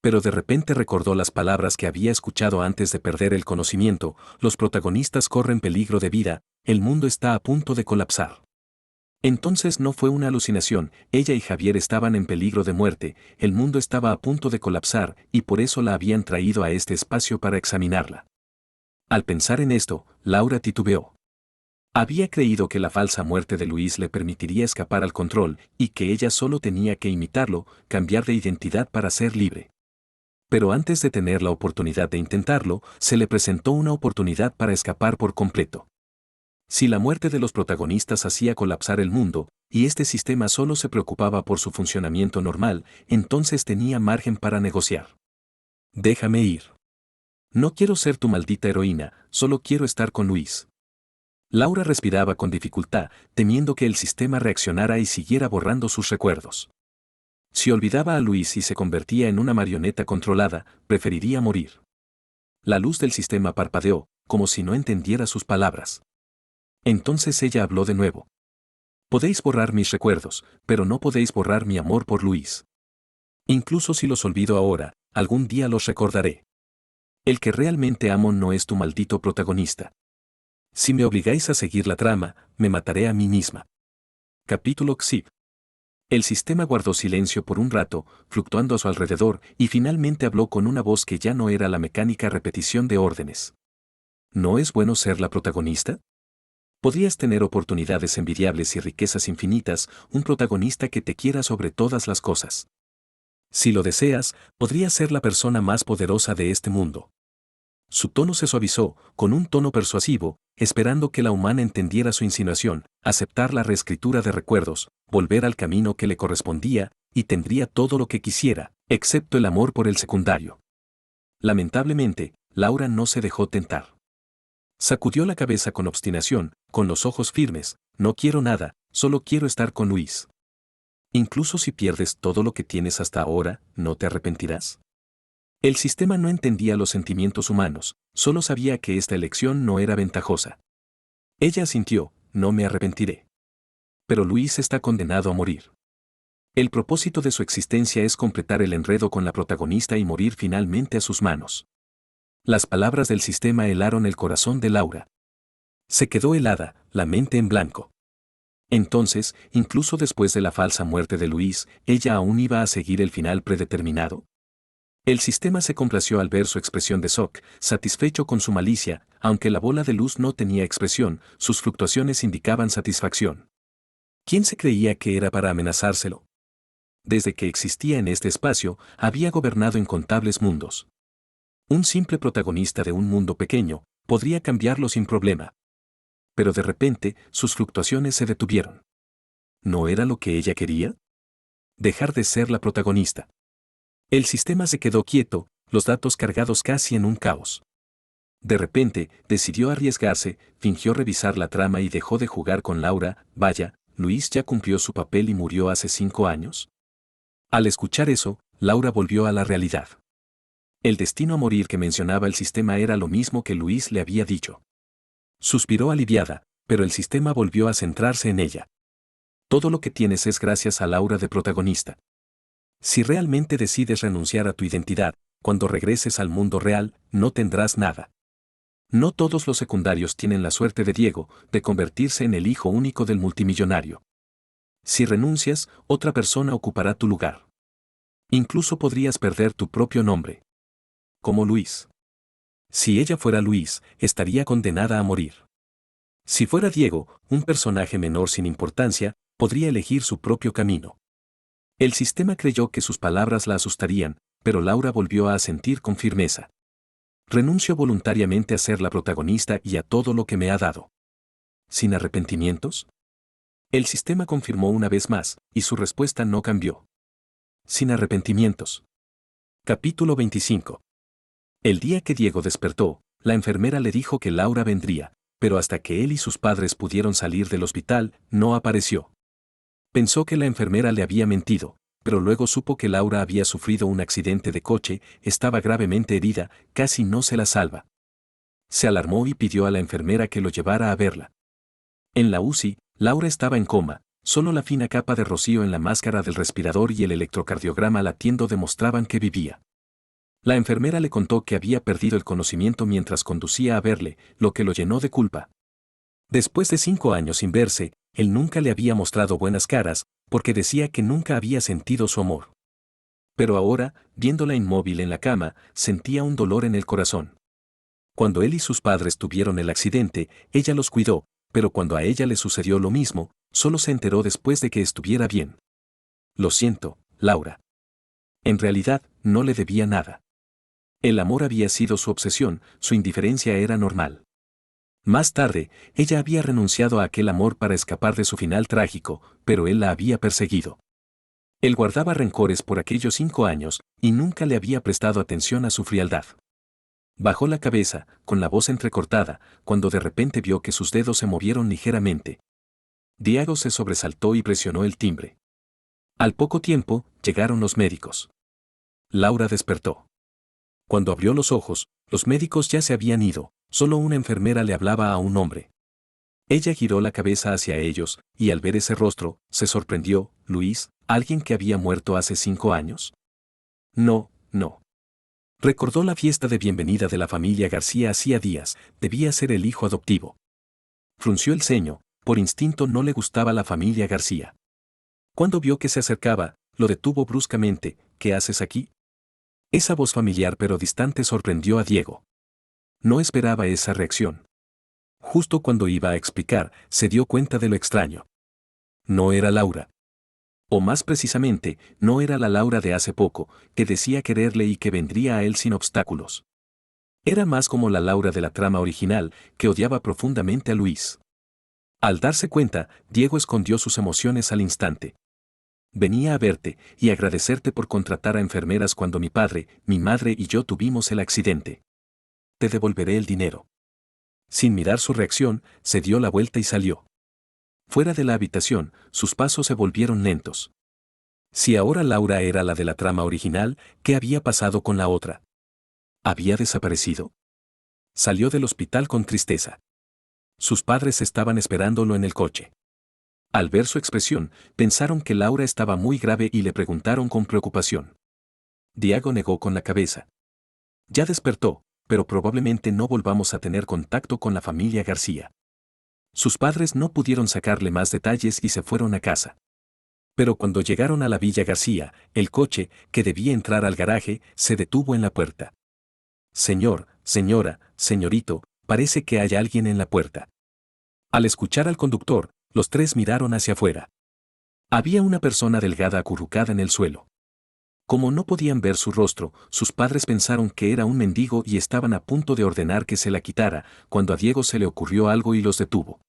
Pero de repente recordó las palabras que había escuchado antes de perder el conocimiento: los protagonistas corren peligro de vida, el mundo está a punto de colapsar. Entonces no fue una alucinación, ella y Javier estaban en peligro de muerte, el mundo estaba a punto de colapsar y por eso la habían traído a este espacio para examinarla. Al pensar en esto, Laura titubeó. Había creído que la falsa muerte de Luis le permitiría escapar al control y que ella solo tenía que imitarlo, cambiar de identidad para ser libre. Pero antes de tener la oportunidad de intentarlo, se le presentó una oportunidad para escapar por completo. Si la muerte de los protagonistas hacía colapsar el mundo, y este sistema solo se preocupaba por su funcionamiento normal, entonces tenía margen para negociar. Déjame ir. No quiero ser tu maldita heroína, solo quiero estar con Luis. Laura respiraba con dificultad, temiendo que el sistema reaccionara y siguiera borrando sus recuerdos. Si olvidaba a Luis y se convertía en una marioneta controlada, preferiría morir. La luz del sistema parpadeó, como si no entendiera sus palabras. Entonces ella habló de nuevo. Podéis borrar mis recuerdos, pero no podéis borrar mi amor por Luis. Incluso si los olvido ahora, algún día los recordaré. El que realmente amo no es tu maldito protagonista. Si me obligáis a seguir la trama, me mataré a mí misma. Capítulo XIV. El sistema guardó silencio por un rato, fluctuando a su alrededor, y finalmente habló con una voz que ya no era la mecánica repetición de órdenes. ¿No es bueno ser la protagonista? Podrías tener oportunidades envidiables y riquezas infinitas, un protagonista que te quiera sobre todas las cosas. Si lo deseas, podrías ser la persona más poderosa de este mundo. Su tono se suavizó, con un tono persuasivo, esperando que la humana entendiera su insinuación, aceptar la reescritura de recuerdos, volver al camino que le correspondía, y tendría todo lo que quisiera, excepto el amor por el secundario. Lamentablemente, Laura no se dejó tentar. Sacudió la cabeza con obstinación, con los ojos firmes: no quiero nada, solo quiero estar con Luis. Incluso si pierdes todo lo que tienes hasta ahora, ¿no te arrepentirás? El sistema no entendía los sentimientos humanos, solo sabía que esta elección no era ventajosa. Ella asintió: no me arrepentiré. Pero Luis está condenado a morir. El propósito de su existencia es completar el enredo con la protagonista y morir finalmente a sus manos. Las palabras del sistema helaron el corazón de Laura. Se quedó helada, la mente en blanco. Entonces, incluso después de la falsa muerte de Luis, ¿ella aún iba a seguir el final predeterminado? El sistema se complació al ver su expresión de shock, satisfecho con su malicia, aunque la bola de luz no tenía expresión, sus fluctuaciones indicaban satisfacción. ¿Quién se creía que era para amenazárselo? Desde que existía en este espacio, había gobernado incontables mundos. Un simple protagonista de un mundo pequeño podría cambiarlo sin problema. Pero de repente, sus fluctuaciones se detuvieron. ¿No era lo que ella quería? Dejar de ser la protagonista. El sistema se quedó quieto, los datos cargados casi en un caos. De repente, decidió arriesgarse, fingió revisar la trama y dejó de jugar con Laura. Vaya, Luis ya cumplió su papel y murió hace 5 años. Al escuchar eso, Laura volvió a la realidad. El destino a morir que mencionaba el sistema era lo mismo que Luis le había dicho. Suspiró aliviada, pero el sistema volvió a centrarse en ella. Todo lo que tienes es gracias a Laura de protagonista. Si realmente decides renunciar a tu identidad, cuando regreses al mundo real, no tendrás nada. No todos los secundarios tienen la suerte de Diego, de convertirse en el hijo único del multimillonario. Si renuncias, otra persona ocupará tu lugar. Incluso podrías perder tu propio nombre. Como Luis. Si ella fuera Luis, estaría condenada a morir. Si fuera Diego, un personaje menor sin importancia, podría elegir su propio camino. El sistema creyó que sus palabras la asustarían, pero Laura volvió a asentir con firmeza. Renuncio voluntariamente a ser la protagonista y a todo lo que me ha dado. ¿Sin arrepentimientos? El sistema confirmó una vez más, y su respuesta no cambió. Sin arrepentimientos. Capítulo 25. El día que Diego despertó, la enfermera le dijo que Laura vendría, pero hasta que él y sus padres pudieron salir del hospital, no apareció. Pensó que la enfermera le había mentido, pero luego supo que Laura había sufrido un accidente de coche, estaba gravemente herida, casi no se la salva. Se alarmó y pidió a la enfermera que lo llevara a verla. En la UCI, Laura estaba en coma, solo la fina capa de rocío en la máscara del respirador y el electrocardiograma latiendo demostraban que vivía. La enfermera le contó que había perdido el conocimiento mientras conducía a verle, lo que lo llenó de culpa. Después de 5 años sin verse, él nunca le había mostrado buenas caras, porque decía que nunca había sentido su amor. Pero ahora, viéndola inmóvil en la cama, sentía un dolor en el corazón. Cuando él y sus padres tuvieron el accidente, ella los cuidó, pero cuando a ella le sucedió lo mismo, solo se enteró después de que estuviera bien. Lo siento, Laura. En realidad, no le debía nada. El amor había sido su obsesión, su indiferencia era normal. Más tarde, ella había renunciado a aquel amor para escapar de su final trágico, pero él la había perseguido. Él guardaba rencores por aquellos 5 años, y nunca le había prestado atención a su frialdad. Bajó la cabeza, con la voz entrecortada, cuando de repente vio que sus dedos se movieron ligeramente. Diego se sobresaltó y presionó el timbre. Al poco tiempo, llegaron los médicos. Laura despertó. Cuando abrió los ojos, los médicos ya se habían ido, solo una enfermera le hablaba a un hombre. Ella giró la cabeza hacia ellos, y al ver ese rostro, se sorprendió. ¿Luis, alguien que había muerto hace 5 años? No, no. Recordó la fiesta de bienvenida de la familia García hacía días, debía ser el hijo adoptivo. Frunció el ceño, por instinto no le gustaba la familia García. Cuando vio que se acercaba, lo detuvo bruscamente. ¿Qué haces aquí? Esa voz familiar pero distante sorprendió a Diego. No esperaba esa reacción. Justo cuando iba a explicar, se dio cuenta de lo extraño. No era Laura. O más precisamente, no era la Laura de hace poco, que decía quererle y que vendría a él sin obstáculos. Era más como la Laura de la trama original, que odiaba profundamente a Luis. Al darse cuenta, Diego escondió sus emociones al instante. Venía a verte y agradecerte por contratar a enfermeras cuando mi padre, mi madre y yo tuvimos el accidente. Te devolveré el dinero. Sin mirar su reacción, se dio la vuelta y salió. Fuera de la habitación, sus pasos se volvieron lentos. Si ahora Laura era la de la trama original, ¿qué había pasado con la otra? ¿Había desaparecido? Salió del hospital con tristeza. Sus padres estaban esperándolo en el coche. Al ver su expresión, pensaron que Laura estaba muy grave y le preguntaron con preocupación. Diego negó con la cabeza. Ya despertó, pero probablemente no volvamos a tener contacto con la familia García. Sus padres no pudieron sacarle más detalles y se fueron a casa. Pero cuando llegaron a la Villa García, el coche, que debía entrar al garaje, se detuvo en la puerta. Señor, señora, señorito, parece que hay alguien en la puerta. Al escuchar al conductor, los tres miraron hacia afuera. Había una persona delgada acurrucada en el suelo. Como no podían ver su rostro, sus padres pensaron que era un mendigo y estaban a punto de ordenar que se la quitara, cuando a Diego se le ocurrió algo y los detuvo.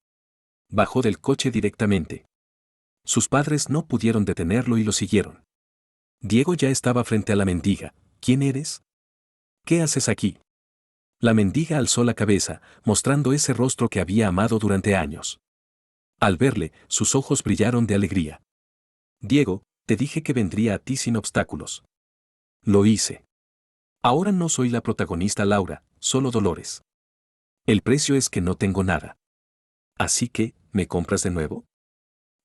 Bajó del coche directamente. Sus padres no pudieron detenerlo y lo siguieron. Diego ya estaba frente a la mendiga. ¿Quién eres? ¿Qué haces aquí? La mendiga alzó la cabeza, mostrando ese rostro que había amado durante años. Al verle, sus ojos brillaron de alegría. Diego, te dije que vendría a ti sin obstáculos. Lo hice. Ahora no soy la protagonista Laura, solo Dolores. El precio es que no tengo nada. Así que, ¿me compras de nuevo?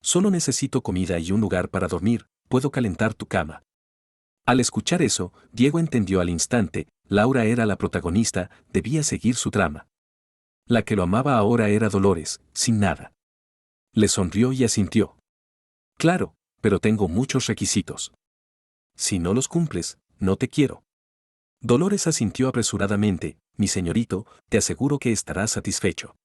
Solo necesito comida y un lugar para dormir, puedo calentar tu cama. Al escuchar eso, Diego entendió al instante, Laura era la protagonista, debía seguir su trama. La que lo amaba ahora era Dolores, sin nada. Le sonrió y asintió. Claro, pero tengo muchos requisitos. Si no los cumples, no te quiero. Dolores asintió apresuradamente. Mi señorito, te aseguro que estarás satisfecho.